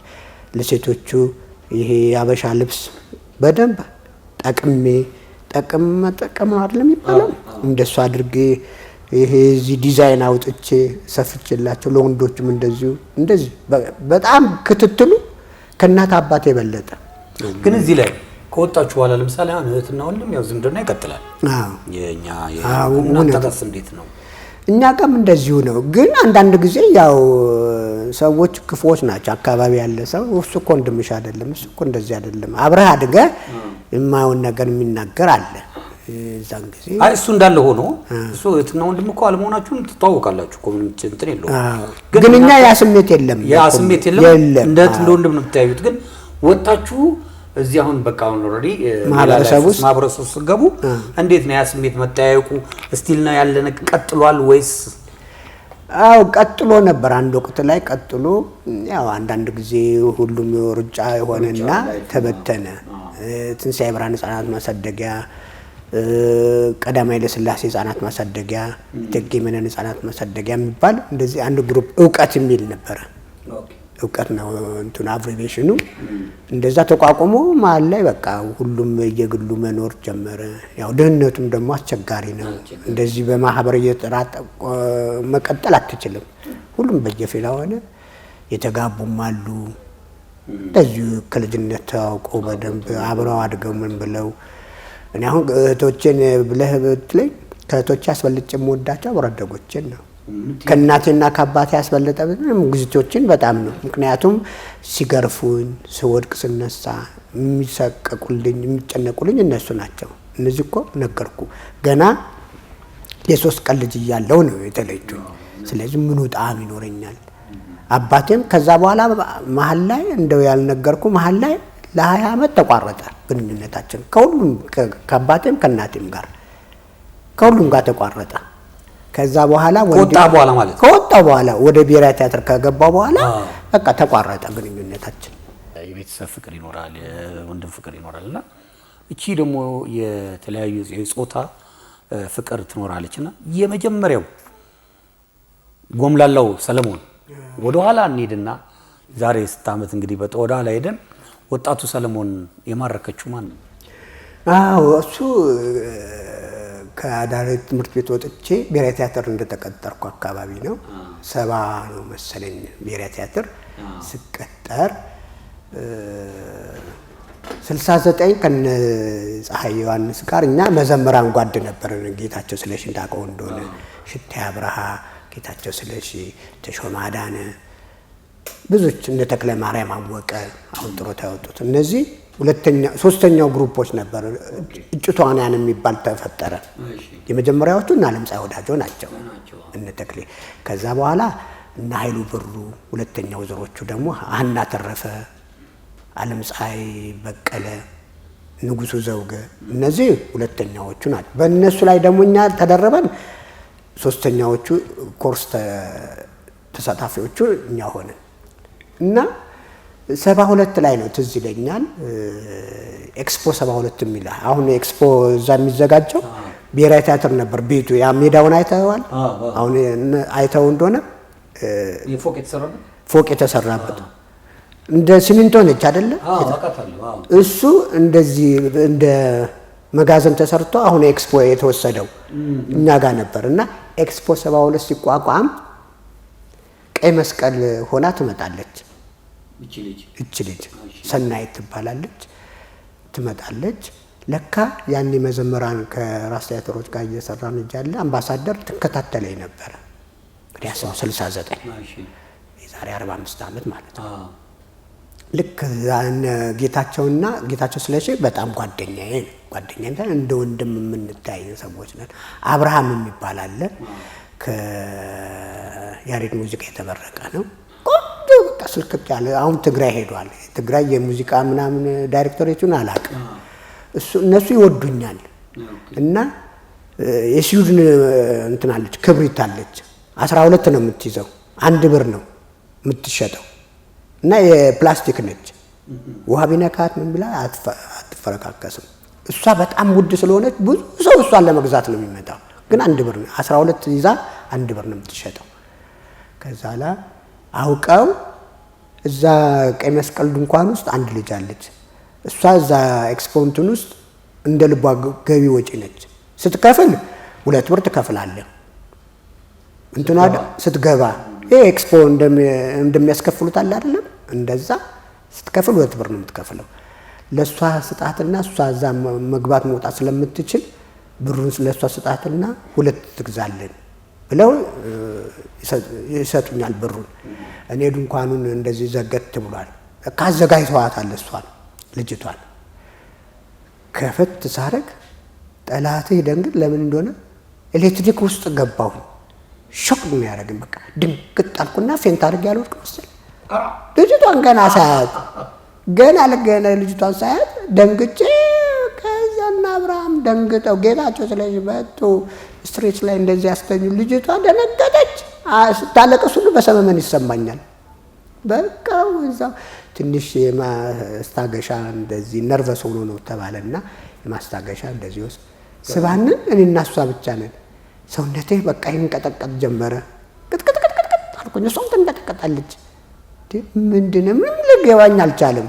ለሴቶቹ ይሄ ያበሻ ልብስ በደንብ ጠቅም አይደለም የሚባለው እንደሱ አድርጌ ይሄ እዚህ ዲዛይን አውጥቼ ሰፍቼላቸው ለወንዶችም እንደዚህ በጣም ክትትሉ ከእናት አባቴ የበለጠ። ግን እዚህ ላይ ከወጣችሁ በኋላ ለምሳሌ አሁን እህትና ወንድም ያው ዝምድና ይቀጥላል። የኛ እናንተስ እንዴት ነው? እኛ ጋርም እንደዚሁ ነው። ግን አንዳንድ ጊዜ ያው ሰዎች ክፉዎች ናቸው። አካባቢ ያለ ሰው እሱ እኮ ወንድምሽ አይደለም፣ እሱ እኮ እንደዚህ አይደለም፣ አብረህ አድገህ የማይሆን ነገር የሚናገር አለ። እዛን ጊዜ እሱ እንዳለ ሆኖ እሱ እህትና ወንድም እኮ አለመሆናችሁን ትተዋወቃላችሁ እኮ ምንም እንትን የለውም። ግን እኛ ያ ስሜት የለም፣ እንደ ወንድም ነው የምታዩት። ግን ወጣችሁ እዚህ አሁን በቃ አሁን ኦልሬዲ ማህበረሰቡ ሲገቡ እንዴት ነው ያ ስሜት መጠያየቁ? ስቲል ነው ያለነ ቀጥሏል ወይስ? አው ቀጥሎ ነበር። አንድ ወቅት ላይ ቀጥሎ ያው አንዳንድ ጊዜ ሁሉም ሩጫ የሆነና ተበተነ። ትንሣኤ ብርሃን ህጻናት ማሳደጊያ፣ ቀዳማዊ ኃይለ ሥላሴ ህጻናት ማሳደጊያ፣ እቴጌ መነን ህጻናት ማሳደጊያ የሚባል እንደዚህ አንድ ግሩፕ እውቀት የሚል ነበር። እውቀት ነው እንትን አብሪቬሽኑ። እንደዛ ተቋቁሞ መሀል ላይ በቃ ሁሉም የግሉ መኖር ጀመረ። ያው ድህነቱም ደግሞ አስቸጋሪ ነው። እንደዚህ በማህበር እየተራጠ መቀጠል አትችልም። ሁሉም በየፊላ ሆነ። የተጋቡም አሉ እንደዚሁ ከልጅነት ተዋውቀው በደንብ አብረው አድገው ምን ብለው። እኔ አሁን እህቶቼን ብለህ ብትለኝ ከእህቶቼ አስበልጬ የምወዳቸው አብሮ አደጎቼን ነው። ከእናቴና ከአባቴ ያስበለጠ ሙግዚቶችን በጣም ነው። ምክንያቱም ሲገርፉኝ፣ ስወድቅ ስነሳ የሚሰቀቁልኝ የሚጨነቁልኝ እነሱ ናቸው። እነዚህ እኮ ነገርኩ ገና የ3 ቀን ልጅ እያለሁ ነው የተለዩኝ። ስለዚህ ምኑ ጣዕም ይኖረኛል? አባቴም ከዛ በኋላ መሀል ላይ እንደው ያልነገርኩ መሀል ላይ ለ20 ዓመት ተቋረጠ ግንኙነታችን ከሁሉም ከአባቴም ከእናቴም ጋር ከሁሉም ጋር ተቋረጠ። ከዛ በኋላ ከወጣ በኋላ ወደ ብሔራዊ ቲያትር ከገባው በኋላ በቃ ተቋረጠ ግንኙነታችን። የቤተሰብ ፍቅር ይኖራል፣ የወንድም ፍቅር ይኖራልና እቺ ደግሞ የተለያዩ የጾታ ፍቅር ትኖራለችና የመጀመሪያው ጎምላላው ሰለሞን ወደ ኋላ እንሄድና ዛሬ 6 ዓመት እንግዲህ ወደ ኋላ ሄደን ወጣቱ ሰለሞን የማረከችው ማን ነው? እሱ ከአዳሪ ትምህርት ቤት ወጥቼ ብሔራዊ ቲያትር እንደተቀጠርኩ አካባቢ ነው። 70 ነው መሰለኝ ብሔራዊ ቲያትር ስቀጠር 69 ከነ ፀሐይ ዮሐንስ ጋር እኛ መዘምራን ጓድ ነበርን። ጌታቸው ስለሺ እንዳውቀው እንደሆነ ሽታዬ አብርሃ፣ ጌታቸው ስለሺ፣ ተሾመ አዳነ፣ ብዙዎች እነ ተክለ ማርያም አወቀ አሁን ጥሮታ ያወጡት እነዚህ ሶስተኛው ግሩፖች ነበር። እጩ ተዋናያን የሚባል ተፈጠረ። የመጀመሪያዎቹ እና ዓለምፀሐይ ወዳጆ ናቸው እነ ተክሌ። ከዛ በኋላ እና ኃይሉ ብሩ፣ ሁለተኛው ዘሮቹ ደግሞ ሀና ተረፈ፣ ዓለምፀሐይ በቀለ፣ ንጉሱ ዘውገ፣ እነዚህ ሁለተኛዎቹ ናቸው። በእነሱ ላይ ደግሞ እኛ ተደረበን ሶስተኛዎቹ ኮርስ ተሳታፊዎቹ እኛ ሆነን እና 72 ላይ ነው ትዝ ይለኛል። ኤክስፖ 72 የሚል አሁን ኤክስፖ እዛ የሚዘጋጀው ብሔራዊ ቲያትር ነበር ቤቱ። ያ ሜዳውን አይተዋል? አሁን አይተው እንደሆነ ፎቅ የተሰራበት እንደ ሲሚንቶ ነች አይደለ? እሱ እንደዚህ እንደ መጋዘን ተሰርቶ አሁን ኤክስፖ የተወሰደው እኛ ጋር ነበር እና ኤክስፖ 72 ሲቋቋም ቀይ መስቀል ሆና ትመጣለች። እቺ ልጅ ሰናይት ትባላለች። ትመጣለች። ለካ ያኔ መዘምራን ከራስ ቲያትሮች ጋር እየሰራን እያለ አምባሳደር ትከታተለኝ ነበረ። እንግዲህ 69 የዛሬ 45 ዓመት ማለት ነው። ልክ ጌታቸውና ጌታቸው ስለሺ በጣም ጓደኛዬ እንደ ወንድም የምንታይ ሰዎች ነን። አብርሃም የሚባል አለ ከያሬድ ሙዚቃ የተመረቀ ነው። ስልክት ያለ አሁን ትግራይ ሄዷል። ትግራይ የሙዚቃ ምናምን ዳይሬክተሮቹን አላውቅም። እነሱ ይወዱኛል እና የስዊድን እንትን አለች ክብሪት አለች 12 ነው የምትይዘው፣ 1 ብር ነው የምትሸጠው እና የፕላስቲክ ነች። ውሃ ቢነካት ምን ብላ አትፈረካከስም። እሷ በጣም ውድ ስለሆነች ብዙ ሰው እሷን ለመግዛት ነው የሚመጣው። ግን 1 ብር ነው 12 ይዛ 1 ብር ነው የምትሸጠው። ከዛ ላይ አውቀው እዛ ቀይ መስቀል ድንኳን ውስጥ አንድ ልጅ አለች። እሷ እዛ ኤክስፖንቱን ውስጥ እንደ ልቧ ገቢ ወጪ ነች። ስትከፍል 2 ብር ትከፍላለህ። እንትኗ ስትገባ ኤክስፖ እንደሚያስከፍሉት አለ አይደለም? እንደዛ ስትከፍል 2 ብር ነው የምትከፍለው። ለሷ ስጣትና እሷ እዛ መግባት መውጣት ስለምትችል ብሩን ለሷ ስጣትና 2 ትግዛለን ብለው ይሰጡኛል ብሩን። እኔ ድንኳኑን እንደዚህ ዘገት ብሏል። ካዘጋጅተዋታል እሷን ልጅቷን ከፈት ሳረግ ጠላቴ ደንግጥ ለምን እንደሆነ ኤሌክትሪክ ውስጥ ገባሁ። ሾክ ነው ያደረገኝ። በቃ ድንግጥ አልኩና ፌንት አድርጌ ያልወድቅ መሰለኝ። ልጅቷን ገና ልጅቷን ሳያት ደንግጬ ከዛና አብርሃም ደንግጠው ጌታቸው ስለዚህ መጡ ስትሬት ላይ እንደዚህ ያስተኙ። ልጅቷ ደነገጠች። ስታለቅስ ሁሉ በሰመመን ይሰማኛል። በቃ እዛው ትንሽ የማስታገሻ እንደዚህ ነርቨስ ሆኖ ነው ተባለና የማስታገሻ እንደዚህ ወስ ስባንን እኔና እሷ ብቻ ነን። ሰውነቴ በቃ ይንቀጠቀጥ ጀመረ። ቅጥቅጥቅጥቅጥ አልኩኝ። እሷም ትንቀጠቀጣለች። ምንድነው ምንም ሊገባኝ አልቻለም።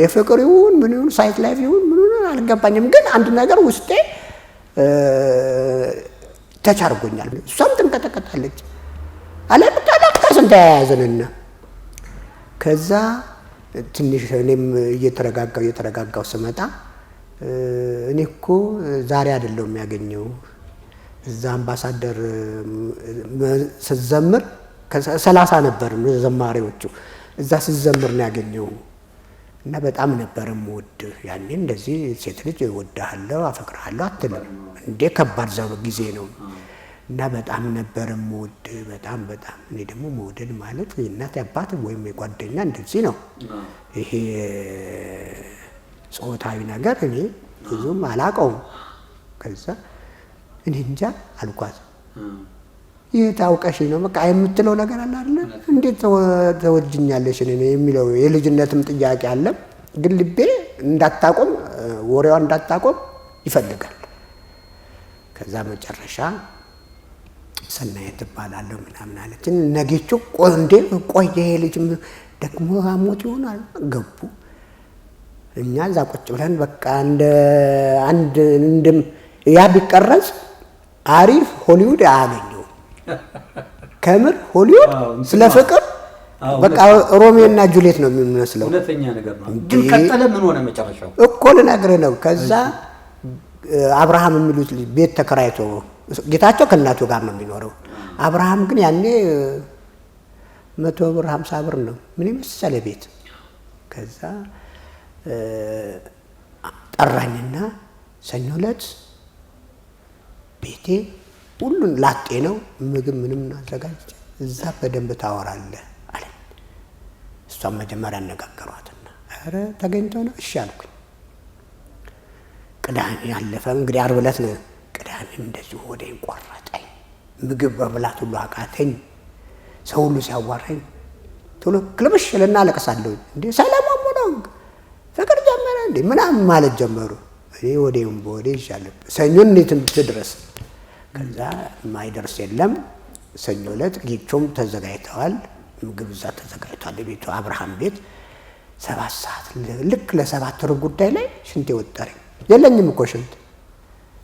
የፍቅር ይሁን ምን ይሁን ሳይት ላይፍ ይሁን ምን ይሁን አልገባኝም። ግን አንድ ነገር ውስጤ ተቻርጎኛል። እሷም ትንቀጠቀጣለች። አለቅታለቅታስ ተያያዝንና ከዛ ትንሽ እኔም እየተረጋጋው ስመጣ እኔ እኮ ዛሬ አይደለም የሚያገኘው እዛ አምባሳደር ስዘምር 30 ነበር ዘማሪዎቹ እዛ ስዘምር ነው ያገኘው እና በጣም ነበር የምወድ። ያኔ እንደዚህ ሴት ልጅ እወድሃለሁ አፈቅርሃለሁ አትልም እንዴ ከባድ ዘው ጊዜ ነው እና በጣም ነበር የምወድ በጣም እኔ ደግሞ መውደድ ማለት የእናት አባት ወይም የጓደኛ እንደዚህ ነው። ይሄ ጾታዊ ነገር እኔ ብዙም አላውቀውም። ከዛ እኔ እንጃ አልኳት። የታውቀሽ ነው በቃ የምትለው ነገር አለ አይደል? እንዴት ተወጅኛለሽ እኔ የሚለው የልጅነትም ጥያቄ አለ። ግን ልቤ እንዳታቆም ወሬዋ እንዳታቆም ይፈልጋል። ከዛ መጨረሻ ሰናየት ትባላለሁ ምናምን አለችን። ነጌቹ ቆየ ልጅ ደግሞ አሞት ይሆናል ገቡ። እኛ እዛ ቁጭ ብለን በቃ እንደ አንድ ያ ቢቀረጽ አሪፍ ሆሊውድ አያገኘው ከምር ሆሊውድ ስለ ፍቅር በቃ ሮሜና ጁሊየት ነው የሚመስለው። እውነተኛ ነገር ነው። ግን ቀጠለ ምን ሆነ መጨረሻው? እኮ ልነግርህ ነው። ከዛ አብርሃም የሚሉት ቤት ተከራይቶ ጌታቸው ከእናቱ ጋር ነው የሚኖረው። አብርሃም ግን ያኔ 100 ብር 50 ብር ነው ምን የመሰለ ቤት። ከዛ ጠራኝና ሰኞ ዕለት ቤቴ ሁሉን ላጤ ነው ምግብ ምንም አዘጋጅቼ እዛ በደንብ ታወራለህ አለ። እሷም መጀመሪያ አነጋገሯትና ኧረ ተገኝተው ነው እሺ አልኩኝ። ቅዳሜ ያለፈ እንግዲህ ዓርብ ዕለት ነው። ቅዳሜ እንደዚህ ወዴን ቆረጠኝ። ምግብ በብላት ሁሉ አቃተኝ። ሰው ሁሉ ሲያዋራኝ ቶሎ ክልብሽ ልና አለቅሳለሁ። እንዴ ሰላም ነው ፍቅር ጀመረ እንዴ ምናምን ማለት ጀመሩ። እኔ ወዴም ወዴ ይሻላል ሰኞ እንዴት ትድረስ። ከዛ ማይደርስ የለም። ሰኞ ዕለት ጌቾም ተዘጋጅተዋል። ምግብ እዛ ተዘጋጅቷል። ቤቱ አብርሃም ቤት 7 ሰዓት ልክ ለ7 ሩብ ጉዳይ ላይ ሽንቴ ወጠረኝ። የለኝም እኮ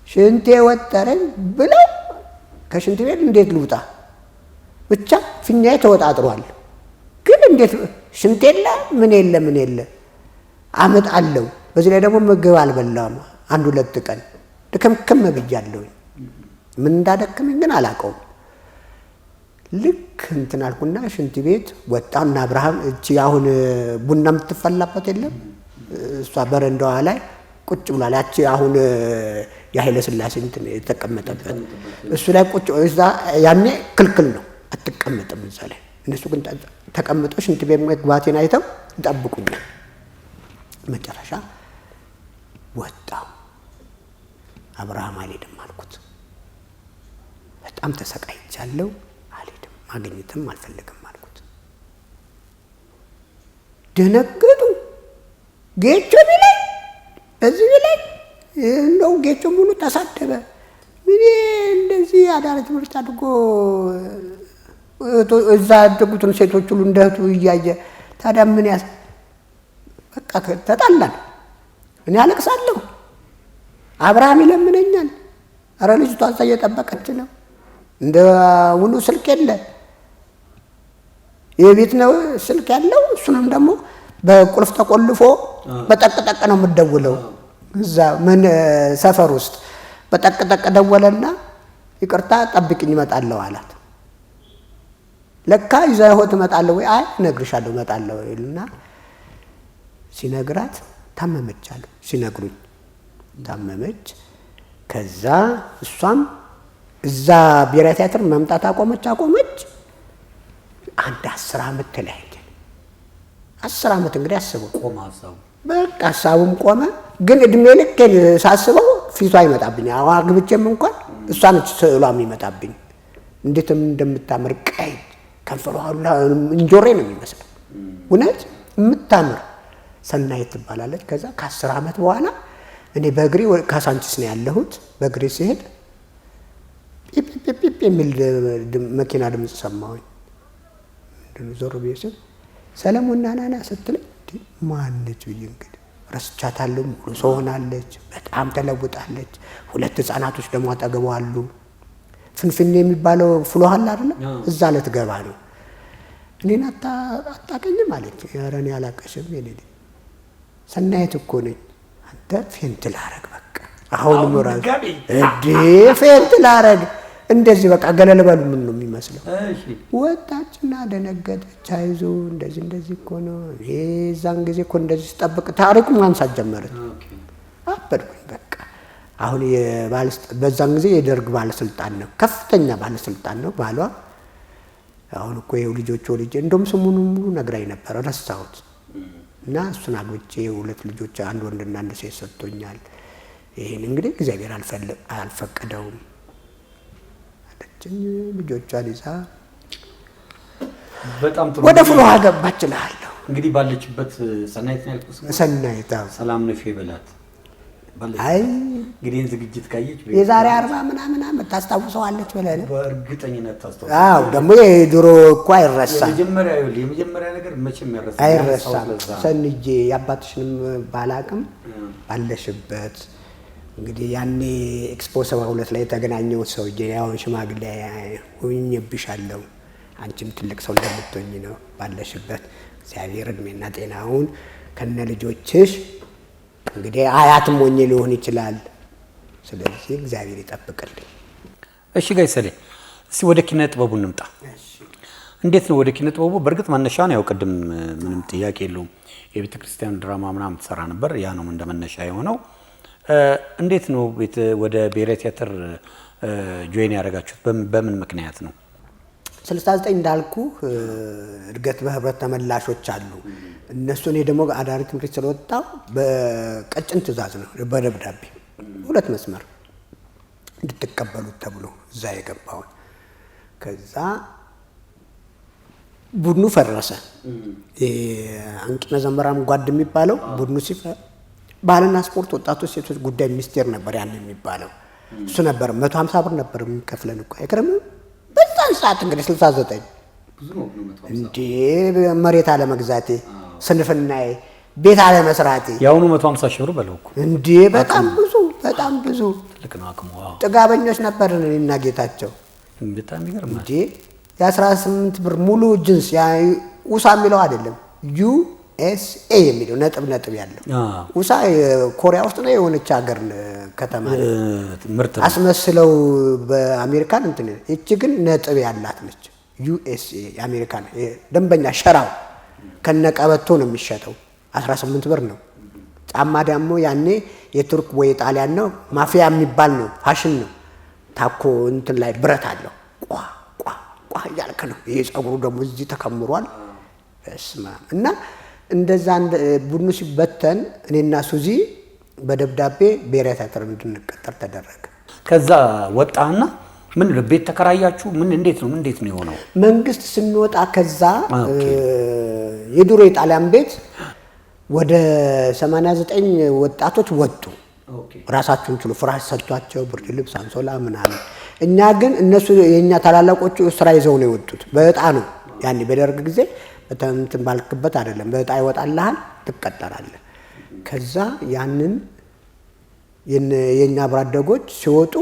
ሽንቴ ወጠረኝ ብለው ከሽንት ቤት እንዴት ልውጣ ብቻ ፊኛዬ ተወጣጥሯል። ግን እንዴት ሽንት የለ ምን የለ አመጣለሁ። በዚህ ላይ ደግሞ ምግብ አልበላም 1-2 ቀን ድክምክም ብያለሁ። ምን እንዳደከመኝ ግን አላውቀውም። ልክ እንትን አልኩና ሽንት ቤት ወጣና አብርሃም እቺ አሁን ቡና የምትፈላበት የለም እሷ በረንዳዋ ላይ ቁጭ ብሏል። ያቺ አሁን የኃይለ ሥላሴ እንትን የተቀመጠበት እሱ ላይ ቁጭ እዛ ያኔ ክልክል ነው አትቀመጥም እዛ ላይ። እነሱ ግን ተቀምጠው ሽንት ቤት መግባቴን አይተው ይጠብቁኛል። መጨረሻ ወጣው። አብርሃም አልሄድም አልኩት። በጣም ተሰቃይቻለሁ። አልሄድም ማግኘትም አልፈልግም አልኩት። ደነገጡ። ጌቾ ቢለኝ በዚህ ቢለኝ እንደው ጌቾ ሙሉ ተሳደበ። ምን እንደዚህ አዳሪ ትምህርት አድርጎ እዛ ያደጉትን ሴቶች ሁሉ እንደህቱ እያየ ታዲያ ምን በቃ ተጣላን። እኔ አለቅሳለሁ። አብርሃም ይለምነኛል። ኧረ ልጅቷ እዛ እየጠበቀች ነው እንደ ውኑ ስልክ የለ፣ የቤት ነው ስልክ ያለው። እሱንም ደግሞ በቁልፍ ተቆልፎ በጠቅጠቅ ነው የምትደውለው። እዛ ምን ሰፈር ውስጥ በጠቅጠቅ ደወለና ይቅርታ ጠብቅኝ እመጣለሁ አላት። ለካ ይዘኸው ትመጣለህ ወይ? አይ እነግርሻለሁ እመጣለሁ ይልና ሲነግራት ታመመች አሉ። ሲነግሩኝ ታመመች። ከዛ እሷም እዛ ብሔራዊ ቲያትር መምጣት አቆመች። አንድ 10 ዓመት ተለያየን። 10 ዓመት እንግዲህ አስበው ቆመ ሀሳቡ። በቃ ሀሳቡም ቆመ። ግን እድሜ ልክ ሳስበው ፊቷ አይመጣብኝ። አግብቼም እንኳን እሷ ነች ስዕሏ የሚመጣብኝ። እንዴትም እንደምታምር ቀይ ከንፈሯ ሁላ እንጆሬ ነው የሚመስለው። እውነት የምታምር ሰናይት ትባላለች። ከዛ ከ10 ዓመት በኋላ እኔ በእግሬ ካሳንቺስ ነው ያለሁት። በእግሬ ሲሄድ ፒፒፒፒ የሚል መኪና ድምፅ ሰማሁኝ። ምንድነው ዞር ብዬ ስል ሰለሞን ናና ስትለኝ ማነች ብዬ እንግዲህ ረስቻታለሁ። ሙሉ ሰው ሆናለች። በጣም ተለውጣለች። 2 ህፃናቶች ደግሞ አጠገቧ አሉ። ፍንፍኔ የሚባለው ፍሎሃ አለ አይደል? እዛ ልትገባ ነው። እኔን አታውቅኝም አለች። ኧረ እኔ አላውቅሽም የኔ ልጅ ሰናይት እኮ ነኝ። አንተ ፌንት ላረግ በቃ አሁን ሞራል ፌንት ላረግ እንደዚህ በቃ ገለል በሉ ምን ነው የሚመስለው? ወጣችና ደነገጠች። አይዞ እንደዚህ እኮ ነው የዛን ጊዜ እኮ እንደዚህ ስጠብቅ ታሪኩ ማንሳት ጀመረች። አበድኩኝ በቃ አሁን በዛን ጊዜ የደርግ ባለስልጣን ነው፣ ከፍተኛ ባለስልጣን ነው ባሏ። አሁን እኮ ይኸው ልጆች ወልጄ እንደውም ስሙን ሙሉ ነግራኝ ነበር ረሳሁት። እና እሱን አግብቼ 2 ልጆች አንድ ወንድና አንድ ሴት ሰጥቶኛል። ይሄን እንግዲህ እግዚአብሔር አልፈቀደውም አለችኝ። ልጆቿን ይዛ በጣም ጥሩ ወደ ፍሎሃ ገባች እልሃለሁ። እንግዲህ ባለችበት ሰናይት ነው ያልኩት። ሰናይት ሰላም ነሽ ይበላት። አይ እንግዲህ ዝግጅት ካየች የዛሬ 40 ምናምን ዓመት ታስታውሰዋለች ብለህ ነው? በእርግጠኝነት ታስታውሰዋለች። አዎ ደግሞ የድሮ እኮ አይረሳም። የመጀመሪያ ነገር መቼም አይረሳም። ሰንጄ የአባትሽንም ባላቅም ባለሽበት እንግዲህ ያኔ ኤክስፖ 72 ላይ የተገናኘው ሰውዬ ያውን ሽማግሌ ሆኜብሻለሁ፣ አንቺም ትልቅ ሰው እንደምትሆኝ ነው ባለሽበት። እግዚአብሔር እድሜና ጤናውን ከነ ልጆችሽ እንግዲህ አያትም ሆኜ ሊሆን ይችላል። ስለዚህ እግዚአብሔር ይጠብቅልኝ። እሺ ጋይ ሰሌ እስቲ ወደ ኪነ ጥበቡ እንምጣ። እንዴት ነው ወደ ኪነ ጥበቡ? በእርግጥ መነሻ ነው ያው ቅድም ምንም ጥያቄ የለውም የቤተ ክርስቲያን ድራማ ምናምን ትሰራ ነበር። ያ ነው እንደ መነሻ የሆነው። እንዴት ነው ወደ ብሔራዊ ቲያትር ጆይን ያደረጋችሁት? በምን ምክንያት ነው? 69 እንዳልኩ እድገት በህብረት ተመላሾች አሉ እነሱ። እኔ ደግሞ አዳሪ ትምህርት ስለወጣው በቀጭን ትእዛዝ ነው በደብዳቤ 2 መስመር እንድትቀበሉት ተብሎ እዛ የገባውን። ከዛ ቡድኑ ፈረሰ። አንቂ መዘምራን ጓድ የሚባለው ቡድኑ ባህልና ስፖርት ወጣቶች ሴቶች ጉዳይ ሚኒስቴር ነበር ያን የሚባለው። እሱ ነበር 150 ብር ነበር የሚከፍለን እኮ አይከረም። በዛን ሰዓት እንግዲህ 69 እንዴ መሬት አለመግዛቴ፣ ስንፍናዬ፣ ቤት አለመስራቴ ያውኑ 150 ሺህ ብር በለው እኮ እንዴ! በጣም ብዙ ትልቅ ነው አቅሙ። ጥጋበኞች ነበርን እኔና ጌታቸው። በጣም ይገርማል እንዴ የ18 ብር ሙሉ ጅንስ ውሳ የሚለው አይደለም USA የሚለው ነጥብ ያለው ውሳ ኮሪያ ውስጥ ነው የሆነች ሀገር ከተማ ምርጥ አስመስለው በአሜሪካን እንትን። እቺ ግን ነጥብ ያላት ነች። USA የአሜሪካን ደንበኛ ሸራው ከነቀበቶ ነው የሚሸጠው። 18 ብር ነው። ጫማ ደግሞ ያኔ የቱርክ ወይ ጣሊያን ነው ማፊያ የሚባል ነው፣ ፋሽን ነው። ታኮ እንትን ላይ ብረት አለው ቋ እያልክ ነው። ይሄ ጸጉሩ ደግሞ እዚህ ተከምሯል። በስማ እና እንደዛ ቡድኑ ሲበተን እኔና ሱዚ በደብዳቤ ብሔራዊ ቲያትር እንድንቀጠር ተደረገ። ከዛ ወጣና ምን ቤት ተከራያችሁ? እንዴት ነው የሆነው? መንግስት ስንወጣ ከዛ የድሮ የጣሊያን ቤት ወደ 89 ወጣቶች ወጡ። ራሳቸውን ችሉ ፍራሽ ሰጥቷቸው ብርድ ልብስ፣ አንሶላ ምናምን። እኛ ግን እነሱ የኛ ታላላቆቹ ስራ ይዘው ነው የወጡት። በእጣ ነው ያኔ በደርግ ጊዜ እንትን ባልክበት አይደለም። በእጣ ይወጣልሃል፣ ትቀጠራለህ። ከዛ ያንን የኛ አብሮ አደጎች ሲወጡ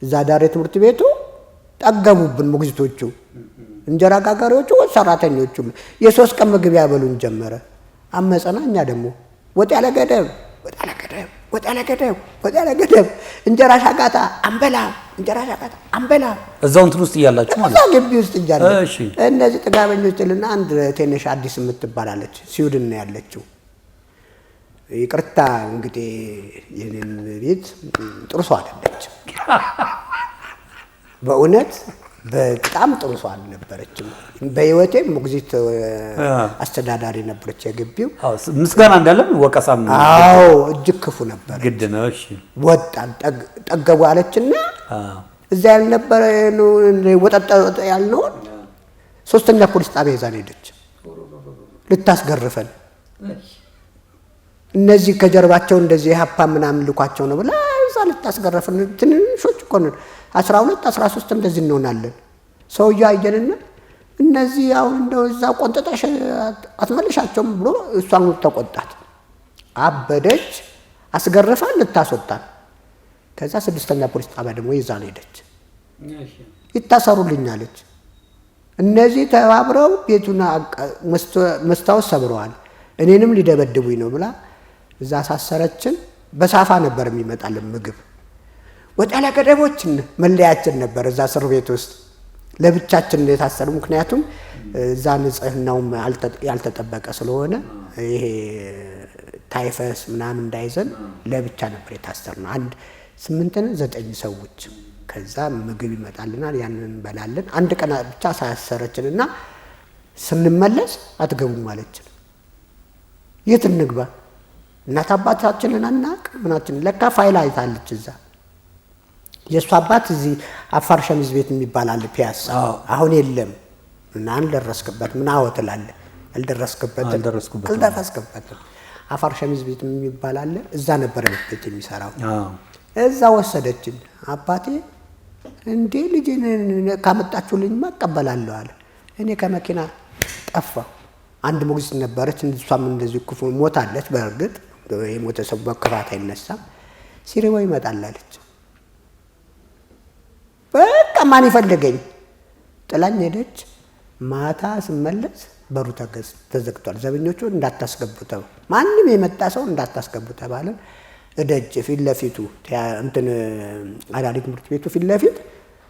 እዛ ዳሬ ትምህርት ቤቱ ጠገቡብን ሞግዚቶቹ፣ እንጀራ ጋጋሪዎቹ፣ ሰራተኞቹ። የ3 ቀን ምግብ ያበሉን ጀመረ። አመፀና እኛ ደግሞ ወጥ ያለ ገደብ እንጀራ ሻጋታ አንበላ እዛው እንትን ውስጥ እያላችሁ ማለት ነው። ግቢ ውስጥ እያለ እነዚህ ጥጋበኞችልና አንድ ትንሽ አዲስ የምትባላለች ስዊድን ነው ያለችው። ይቅርታ እንግዲህ የኔን ቤት ጥሩ ሰው አይደለችም። በእውነት በጣም ጥሩ ሰው አልነበረችም። በህይወቴ ሞግዚት አስተዳዳሪ ነበረች የግቢው። ምስጋና እንዳለም ወቀሳም ነው። አዎ እጅግ ክፉ ነበር። ግድ ነው። እሺ ወጣን ጠገቡ አለችና እዛ ያልነበረ ነው ወጣጣ ያልነው 3ኛ ፖሊስ ጣቢያ ይዛን ሄደች ልታስገርፈን። እነዚህ ከጀርባቸው እንደዚህ ሀፓ ምናምን ልኳቸው ነው ብላ እዛ ልታስገርፈን። ትንሾች እኮ ነው 12 13 እንደዚህ እንሆናለን። ሰውዬው አየንና እነዚህ አሁን እንደው እዛ ቆንጥጠሽ አትመልሻቸውም ብሎ እሷን ተቆጣት። አበደች። አስገርፋን ልታስወጣን። ከዛ 6ኛ ፖሊስ ጣቢያ ደግሞ ይዛን ሄደች። ይታሰሩልኝ አለች። እነዚህ ተባብረው ቤቱን መስታወት ሰብረዋል፣ እኔንም ሊደበድቡኝ ነው ብላ እዛ አሳሰረችን። በሳፋ ነበር የሚመጣልን ምግብ። ወጥ ያለ ገደቦችን መለያችን ነበር እዛ እስር ቤት ውስጥ ለብቻችን የታሰሩ። ምክንያቱም እዛ ንጽህናውም ያልተጠበቀ ስለሆነ ይሄ ታይፈስ ምናምን እንዳይዘን ለብቻ ነበር የታሰርነው። 8-9 ሰዎች። ከዛ ምግብ ይመጣልናል፣ ያንን እንበላለን። አንድ ቀን ብቻ ሳያሰረችንና ስንመለስ አትገቡም አለችን። የት እንግባ? እናት አባታችንን አናውቅ ምናችን። ለካ ፋይል አይታለች እዛ። የእሱ አባት እዚህ አፋር ሸሚዝ ቤት የሚባል አለ ፒያሳ፣ አሁን የለም እና አልደረስክበት ምን አወትላለ አልደረስክበትም። አፋር ሸሚዝ ቤት የሚባል አለ፣ እዛ ነበር ቤት የሚሰራው። እዛ ወሰደችን። አባቴ እንዴ ልጅን ካመጣችሁልኝ እቀበላለሁ አለ። እኔ ከመኪና ጠፋሁ። አንድ ሞግዚት ነበረች፣ እሷም እንደዚህ ክፉ ሞታለች። በእርግጥ የሞተ ሰው በክፋት አይነሳም። ሲሪባው ይመጣል አለች። በቃ ማን ይፈልገኝ? ጥላኝ ሄደች። ማታ ስመለስ በሩ ተዘግቷል። ዘበኞቹ እንዳታስገቡ ማንም የመጣ ሰው እንዳታስገቡ ተባለን። እደጅ ፊት ለፊቱ እንትን አዳሪ ትምህርት ቤቱ ፊት ለፊት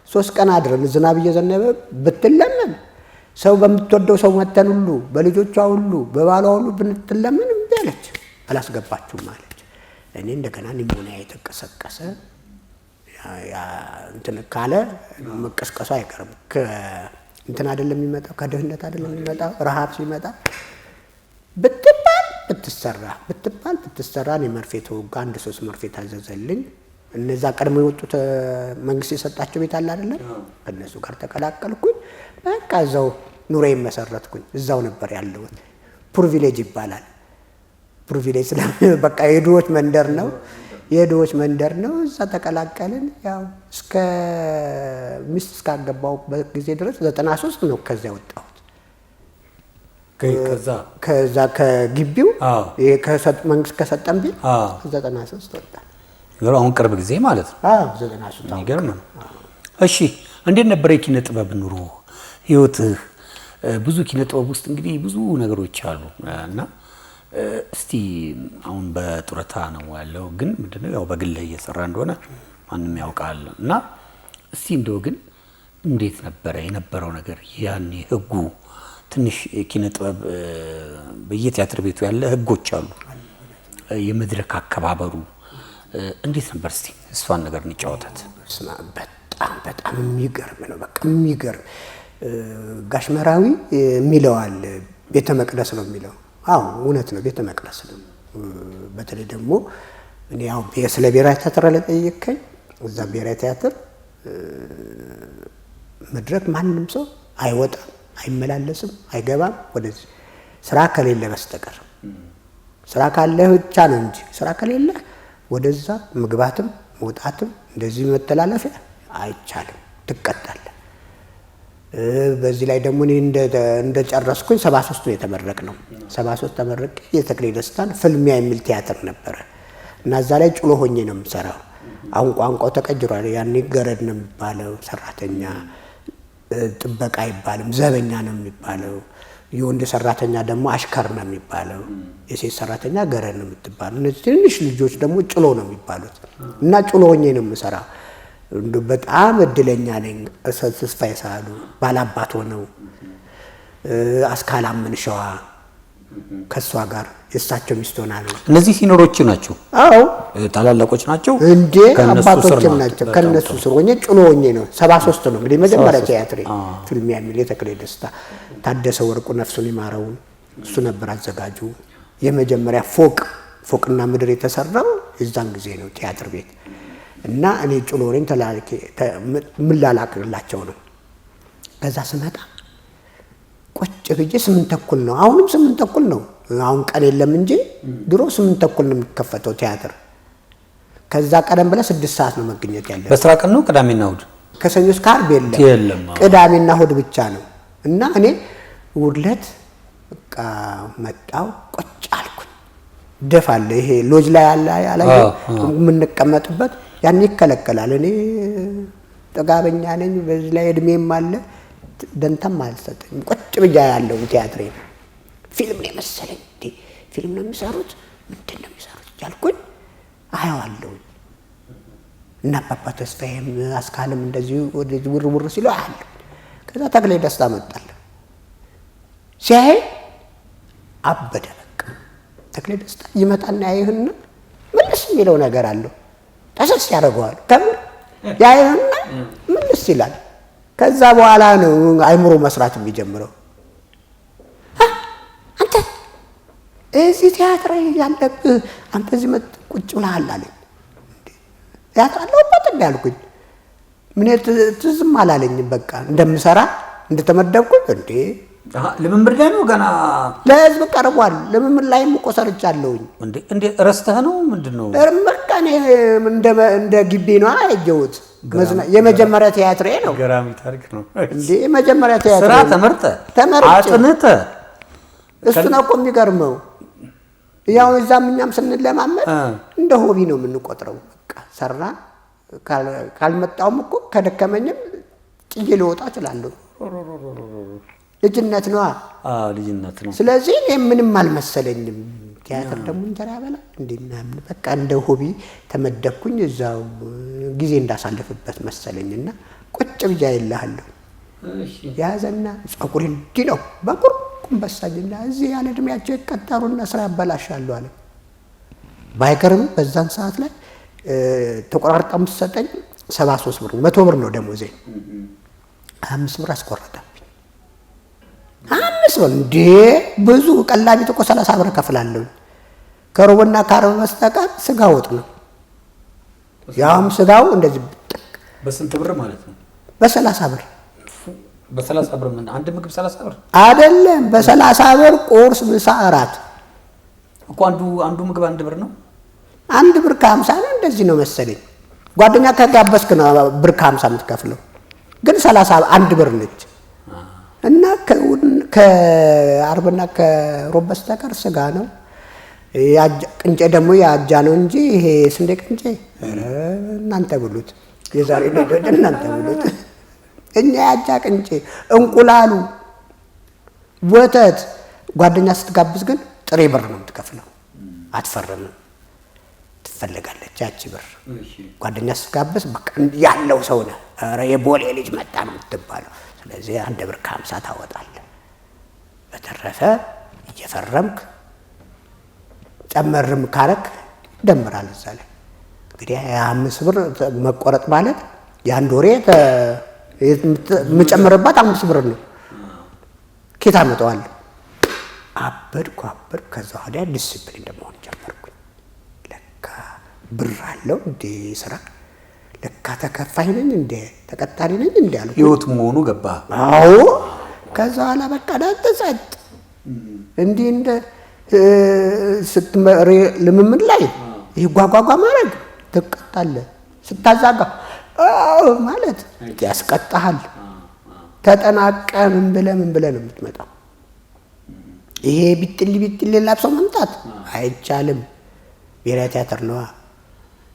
3 ቀን አድረን ዝናብ እየዘነበ ብትለመን ሰው በምትወደው ሰው መተን ሁሉ በልጆቿ ሁሉ በባሏ ሁሉ ብንትለመን እምቢ አለች። አላስገባችሁም አለች። እኔ እንደገና ኒሞኒያ የተቀሰቀሰ እንትን ካለ መቀስቀሱ አይቀርም። እንትን አይደለም የሚመጣው፣ ከድህነት አይደለም የሚመጣው። ረሃብ ሲመጣ ብትባል ብትሰራ እኔ መርፌ ተወጋ። 1-3 መርፌ ታዘዘልኝ። እነዛ ቀድሞ የወጡት መንግስት የሰጣቸው ቤት አለ አይደለም፣ ከነሱ ጋር ተቀላቀልኩኝ። በቃ እዛው ኑሮዬን መሰረትኩኝ። እዛው ነበር ያለሁት። ፕሪቪሌጅ ይባላል። ፕሪቪሌጅ በቃ የድሆች መንደር ነው። እዛ ተቀላቀልን። ያው እስከ ሚስት እስካገባሁበት ጊዜ ድረስ 93 ነው ከዚያ ወጣሁት። ከዛ ከግቢው መንግስት ከሰጠን ቤት 93 ወጣ። አሁን ቅርብ ጊዜ ማለት ነው። 93 የሚገርም ነው። እሺ እንዴት ነበር የኪነ ጥበብ ኑሮ ህይወትህ? ብዙ ኪነ ጥበብ ውስጥ እንግዲህ ብዙ ነገሮች አሉ እና እስቲ አሁን በጡረታ ነው ያለው፣ ግን ምንድነው ያው በግልህ እየሰራ እንደሆነ ማንም ያውቃል። እና እስቲ እንደው ግን እንዴት ነበረ የነበረው ነገር ያኔ? ህጉ ትንሽ ኪነ ጥበብ በየቲያትር ቤቱ ያለ ህጎች አሉ። የመድረክ አከባበሩ እንዴት ነበር? እስቲ እሷን ነገር እንጫወታት። በጣም የሚገርም ነው። በቃ የሚገርም ጋሽ መራዊ የሚለው አለ። ቤተ መቅደስ ነው የሚለው። አዎ እውነት ነው፣ ቤተ መቅደስ ነው። በተለይ ደግሞ እኔ ያው ስለ ብሔራዊ ቲያትር ለጠየቀኝ፣ እዛ ብሔራዊ ቲያትር መድረክ ማንም ሰው አይወጣም፣ አይመላለስም፣ አይገባም ወደዚህ ስራ ከሌለ በስተቀር። ስራ ካለ ብቻ ነው እንጂ ስራ ከሌለ ወደዛ መግባትም መውጣትም እንደዚህ መተላለፊያ አይቻልም፣ ትቀጣለህ። በዚህ ላይ ደግሞ እኔ እንደጨረስኩኝ 73 ነው የተመረቅነው። 73 ተመረቅ የተክሌ ደስታን ፍልሚያ የሚል ቲያትር ነበረ እና እዛ ላይ ጭሎ ሆኜ ነው የምሰራው። አሁን ቋንቋው ተቀይሯል። ያኔ ገረድ ነው የሚባለው፣ ሰራተኛ ጥበቃ አይባልም፣ ዘበኛ ነው የሚባለው። የወንድ ሰራተኛ ደግሞ አሽከር ነው የሚባለው። የሴት ሰራተኛ ገረድ ነው የምትባለው። እነዚህ ትንሽ ልጆች ደግሞ ጭሎ ነው የሚባሉት እና ጭሎ ሆኜ ነው የምሰራው። በጣም እድለኛ ነኝ። ተስፋዬ ሳህሉ ባላባት ሆነው አስካላም መንሸዋ ከሷ ጋር የእሳቸው ሚስት ሆና ነው። እነዚህ ሲኒሮች ናቸው። አዎ ታላላቆች ናቸው እንዴ አባቶችም ናቸው። ከነሱ ስር ሆኜ ጭሎ ሆኜ ነው 73 ነው እንግዲህ መጀመሪያ ቲያትሬ ፊልም የሚል የተክሌ ደስታ ታደሰ ወርቁ ነፍሱን ይማረው እሱ ነበር አዘጋጁ። የመጀመሪያ ፎቅና ምድር የተሰራው የዛን ጊዜ ነው ቲያትር ቤት እና እኔ ጭሎ ነኝ ተላልኬ ምላላክላቸው ነው። ከዛ ስመጣ ቁጭ ብዬ 8 ተኩል ነው። አሁንም 8 ተኩል ነው። አሁን ቀን የለም እንጂ ድሮ 8 ተኩል ነው የሚከፈተው ቲያትር። ከዛ ቀደም ብለ 6 ሰዓት ነው መገኘት ያለበት። በስራ ቀን ነው ቅዳሜና እሑድ? ከሰኞ እስከ ዓርብ የለም። ቅዳሜና እሑድ ብቻ ነው። እና እኔ ውድለት በቃ መጣው ቁጭ አልኩኝ። ደፋለ ይሄ ሎጅ ላይ ያለ የምንቀመጥበት ያን ይከለከላል። እኔ ጠጋበኛ ነኝ፣ በዚህ ላይ እድሜም አለ ደንታም አልሰጠኝም። ቁጭ ብያ ያለው ቲያትሬ ፊልም ነው መሰለኝ። እንዴ ፊልም ነው የሚሰሩት ምንድን ነው የሚሰሩት እያልኩኝ አየዋለሁ። እና አባባ ተስፋዬም አስካልም እንደዚህ ወደዚህ ውርውር ሲሉ አያለሁ። ከዛ ተክሌ ደስታ መጣል ሲያይ አበደ። በቃ ተክሌ ደስታ ይመጣና ያይህና ምንስ የሚለው ነገር አለው። ተሰስ ያደርገዋል። ከምር ያይህና ምንስ ይላል። ከዛ በኋላ ነው አይምሮ መስራት የሚጀምረው። አንተ እዚህ ቲያትር ያለብህ አንተ እዚህ ቁጭ ብለሃል አለኝ። ያጣለውበት እንዳልኩኝ ምን ትዝም አላለኝም። በቃ እንደምሰራ እንደተመደብኩኝ እንዴ ልምምድ ላይ ነው ገና ለህዝብ ቀርቧል። ልምምድ ላይም እኮ ሰርቻለሁኝ። እንዴ ረስተህ ነው ምንድነው? በቃ እኔ እንደ ግቢ ነው አየሁት። የመጀመሪያ ቲያትሬ ነው። ገራሚ ታሪክ ነው እንዴ የመጀመሪያ ቲያትሬ። ስራ ተመርጠህ አጥንተህ እሱ ነው እኮ የሚገርመው። ያው እዛም እኛም ስንለማመድ እንደ ሆቢ ነው የምንቆጥረው። በቃ ሰራ ካልመጣውም እኮ ከደከመኝም ጥዬ ልወጣ እችላለሁ። ልጅነት ነው። ልጅነት ነው። ስለዚህ እኔ ምንም አልመሰለኝም። ቲያትር ደግሞ እንጀራ ያበላል እንዴና በቃ እንደ ሆቢ ተመደብኩኝ። እዛው ጊዜ እንዳሳለፍበት መሰለኝና ቁጭ ብያ ይልሃለሁ። ያዘና ጸጉሬ እንዲህ ነው በቁርቁም በሳኝና እዚህ ያለ እድሜያቸው ይቀጠሩና ስራ ያበላሻሉ አለ። ባይገርም በዛን ሰዓት ላይ ተቆራርጣም ተሰጠኝ 73 ብር 100 ብር ነው ደሞዜ። 5 ብር አስቆረጠብኝ። 5 ብር እንዴ ብዙ ቀላቢት እኮ 30 ብር ከፍላለሁ። ከሮብና ከዓርብ በስተቀር ስጋ ወጥ ነው። ያውም ስጋው እንደዚህ በስንት ብር ማለት ነው? በ30 ብር። በ30 ብር ምን አንድ ምግብ 30 ብር አይደለም። በ30 ብር ቁርስ፣ ምሳ፣ እራት እኮ አንዱ ምግብ 1 ብር ነው። 1 ብር ከ50 ነው እንደዚህ ነው መሰለኝ። ጓደኛ ከጋበዝክ ነው ብር ከ50 የምትከፍለው። ግን 30 1 ብር ነች። እና ከዓርብና ከሮብ በስተቀር ስጋ ነው። ቅንጬ ደግሞ ያጃ ነው እንጂ ይሄ ስንዴ ቅንጬ እናንተ ብሉት፣ የዛሬ ልጅ እናንተ ብሉት። እኛ ያጃ ቅንጬ፣ እንቁላሉ፣ ወተት። ጓደኛ ስትጋብዝ ግን ጥሬ ብር ነው የምትከፍለው፣ አትፈርምም። ትፈልጋለች ያቺ ብር። ጓደኛ ስትጋብዝ በቃ ያለው ሰው ነህ፣ ኧረ የቦሌ ልጅ መጣ ነው የምትባለው። ስለዚህ 1 ብር ከ50 ታወጣለህ። በተረፈ እየፈረምክ ጨመርም ካረክ ደምራል እዛ ላይ። እንግዲህ 5 ብር መቆረጥ ማለት የአንድ ወሬ የምጨምርባት 5 ብር ነው። ኬታ አመጣዋለሁ። አበድኩ። ከዛ ወዲያ ዲሲፕሊን እንደመሆን ጀመርኩኝ። ለካ ብር አለው እንዴ ስራ፣ ለካ ተከፋይ ነኝ እንዴ ተቀጣሪ ነኝ እንዴ አልኩ። ህይወት መሆኑ ገባ። አዎ። ከዛ በኋላ በቃ ጸጥ እንዲህ እንደ ስትመሪ ልምምድ ላይ ይህ ጓጓጓ ማድረግ ትቀጣለህ። ስታዛጋ ማለት ያስቀጣሃል። ተጠናቀ ምን ብለህ ነው የምትመጣው። ይሄ ቢጥል ላብሰው መምጣት አይቻልም። ብሔራዊ ቲያትር ነዋ።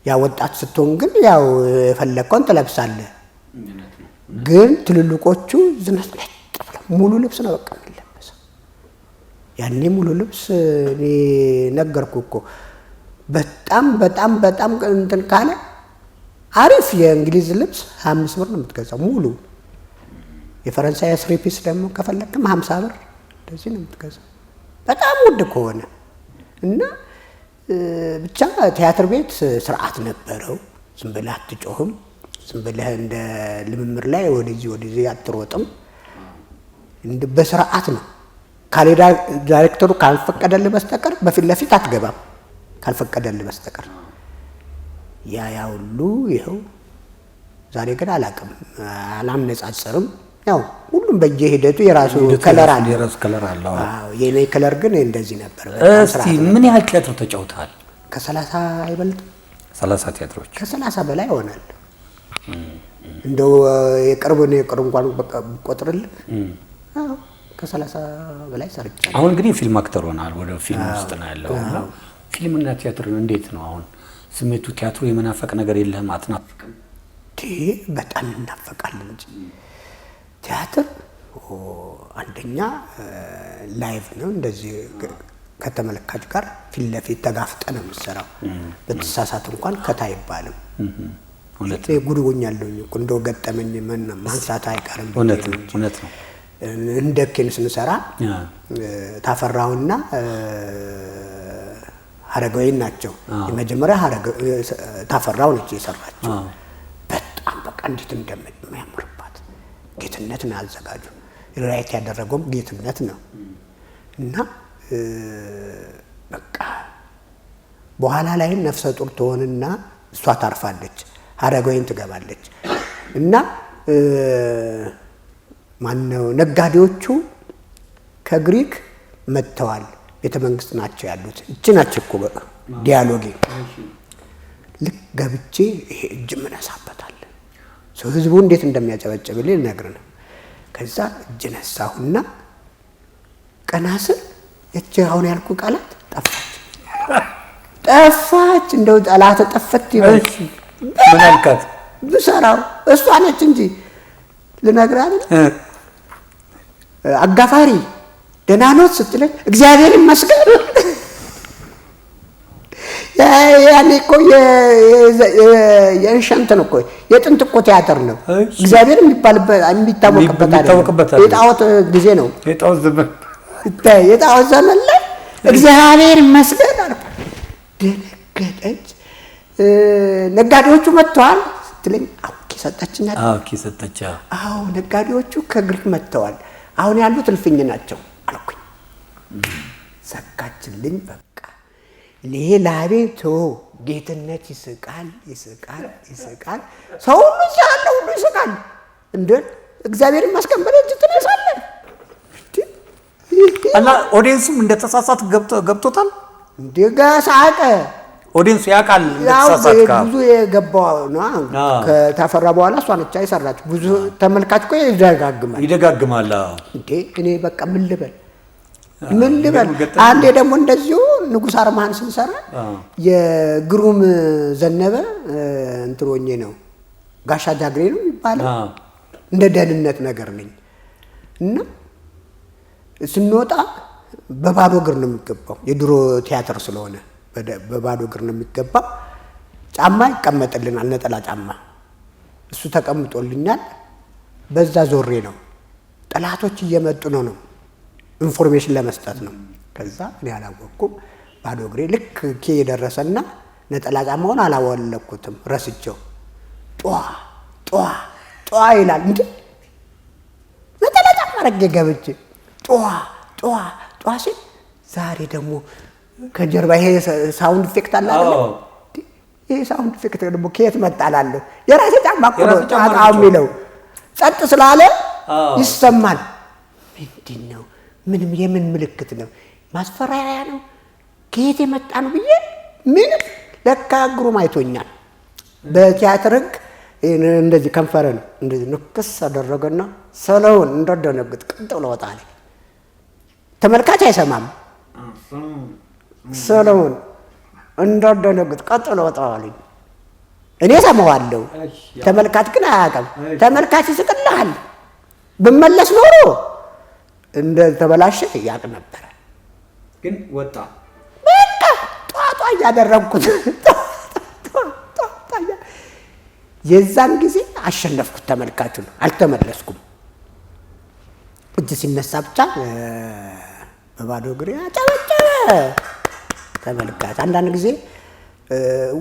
ያ ወጣት ስትሆን ግን ያው የፈለግከውን ትለብሳለህ። ግን ትልልቆቹ ዝነት ሙሉ ልብስ ነው በቃ የሚለበሰው። ያኔ ሙሉ ልብስ እኔ ነገርኩ እኮ በጣም በጣም በጣም እንትን ካለ አሪፍ የእንግሊዝ ልብስ 25 ብር ነው የምትገዛው ሙሉ። የፈረንሳይ ስሪ ፒስ ደግሞ ከፈለክም 50 ብር እንደዚህ ነው የምትገዛው በጣም ውድ ከሆነ። እና ብቻ ቲያትር ቤት ስርዓት ነበረው። ዝም ብለህ አትጮህም። ዝም ብለህ እንደ ልምምር ላይ ወደዚህ አትሮጥም። እንደ በስርዓት ነው። ካሌዳ ዳይሬክተሩ ካልፈቀደልህ በስተቀር በፊት ለፊት አትገባም ካልፈቀደልህ በስተቀር። ያ ሁሉ ይኸው ዛሬ ግን አላውቅም፣ አላነጻጽርም። ያው ሁሉም በየሂደቱ የራሱ ከለር አለ። አዎ የኔ ከለር ግን እንደዚህ ነበር። እስቲ ምን ያህል ቲያትር ተጫውተሃል? ከ30 አይበልጥም። 30 ቲያትሮች? ከ30 በላይ ይሆናል። እንደው የቅርብ እንኳን ቆጥርልህ። አዎ ከ30 በላይ ሰርቻለሁ። አሁን እንግዲህ ፊልም አክተር ሆናል፣ ወደ ፊልም ውስጥ ነው ያለው። ፊልምና ቲያትር እንዴት ነው አሁን ስሜቱ? ቲያትሩ የመናፈቅ ነገር የለህም? አትናፍቅም? በጣም እናፈቃለን እንጂ ቲያትር አንደኛ ላይቭ ነው። እንደዚህ ከተመልካች ጋር ፊት ለፊት ተጋፍጠህ ነው የምትሰራው። በተሳሳት እንኳን ከታ አይባልም። እውነት ጉድጎኛለሁኝ እኮ እንደው ገጠመኝ ማንሳት አይቀርም። እውነት ነው። እንደ ኬን ስንሰራ ታፈራውና ሀረጋዊን ናቸው የመጀመሪያ። ታፈራው ነች የሰራችው። በጣም በቃ እንዴት እንደሚያምርባት ጌትነት ነው አዘጋጁ። ራይት ያደረገውም ጌትነት ነው። እና በቃ በኋላ ላይ ነፍሰ ጡር ትሆንና እሷ ታርፋለች፣ ሀረጋዊን ትገባለች። እና ማነው ነጋዴዎቹ ከግሪክ መጥተዋል፣ ቤተ መንግስት ናቸው ያሉት። እቺ ናቸው እኮ በቃ ዲያሎግ። ልክ ገብቼ ይሄ እጅ ምነሳበታል ሰው ህዝቡ እንዴት እንደሚያጨበጭብልኝ ልነግርህ ነው። ከዛ እጅ ነሳሁና ቀናስር እቺ አሁን ያልኩ ቃላት ጠፋች። እንደው ጠላት ጠፈት ይበል ምን አልካት? ብሰራው እሷ ነች እንጂ ልነግርህ አጋፋሪ ደህና ኖት ስትለኝ እግዚአብሔር ይመስገን። ያኔ እኮ የእንሸንት ነው እኮ የጥንት እኮ ቲያትር ነው። እግዚአብሔር የሚታወቅበት የጣዖት ጊዜ ነው። የጣዖት ዘመን ላይ እግዚአብሔር ይመስገን አልኩ። ደነገጠች። ነጋዴዎቹ መጥተዋል ስትለኝ ሰጠችኛል። አዎ ነጋዴዎቹ ከግሪክ መጥተዋል፣ አሁን ያሉት እልፍኝ ናቸው አልኩኝ። ዘጋችልኝ። በቃ ሌላ ቤት ጌትነት ይስቃል። ሰው ሁሉ ያለው ሁሉ ይስቃል። እንደ እግዚአብሔር ይመስገን ብለህ ትነሳለህ። እና ኦዲየንሱም እንደተሳሳት ገብቶታል። እንደጋ ሳቀ። ኦዲየንሱ ያውቃል እንደተሳሳትካ። ብዙ የገባው ነው። ከታፈራ በኋላ እሷ ነች አይሰራችሁ። ብዙ ተመልካች እኮ ይደጋግማል። እንዴ እኔ በቃ ምን ልበል። አንዴ ደግሞ እንደዚሁ ንጉሥ አርማን ስንሰራ የግሩም ዘነበ እንትሮኜ ነው ጋሻ ጃግሬ ነው የሚባለው። እንደ ደህንነት ነገር ነኝ እና ስንወጣ በባዶ እግር ነው የሚገባው። የድሮ ቲያትር ስለሆነ በባዶ እግር ነው የሚገባው። ጫማ ይቀመጥልናል፣ ነጠላ ጫማ እሱ ተቀምጦልኛል። በዛ ዞሬ ነው ጠላቶች እየመጡ ነው ኢንፎርሜሽን ለመስጠት ነው። ከዛ እኔ አላወቅኩም። ባዶ እግሬ ልክ የደረሰና ነጠላ ጫማውን አላወለኩትም ረስቼው ጧ ይላል። እንዴ ነጠላ ጫማ አረጌ ገብቼ ጧ ሲል ዛሬ ደግሞ ከጀርባ ይሄ ሳውንድ ኢፌክት አለ አይደል? ይሄ ሳውንድ ኢፌክት ደግሞ ከየት መጣላለሁ? የራሴ ጫማ እኮ ነው ጫማው የሚለው። ጸጥ ስላለ ይሰማል። ምንድነው? ምንም የምን ምልክት ነው? ማስፈራሪያ ነው? ከየት የመጣ ነው ብዬ ምንም ለካ ግሩም አይቶኛል። በቲያትር ህግ እንደዚህ ከንፈረን እንደዚህ ንክስ አደረገና ሰለውን እንደደነግጥ ቀጥ ብሎ ወጣለ። ተመልካች አይሰማም። ሰለውን እንደደነግጥ ቀጥ ብሎ ወጣለ። እኔ ሰማዋለሁ፣ ተመልካች ግን አያውቅም። ተመልካች ይስቅልሃል። ብመለስ ኖሮ እንደ ተበላሸ ያውቅ ነበር። ግን ወጣ በቃ ጧጧ እያደረግኩት የዛን ጊዜ አሸነፍኩት ተመልካቹን። አልተመለስኩም። እጅ ሲነሳ ብቻ በባዶ እግሬ አጨበጨበ ተመልካች። አንዳንድ ጊዜ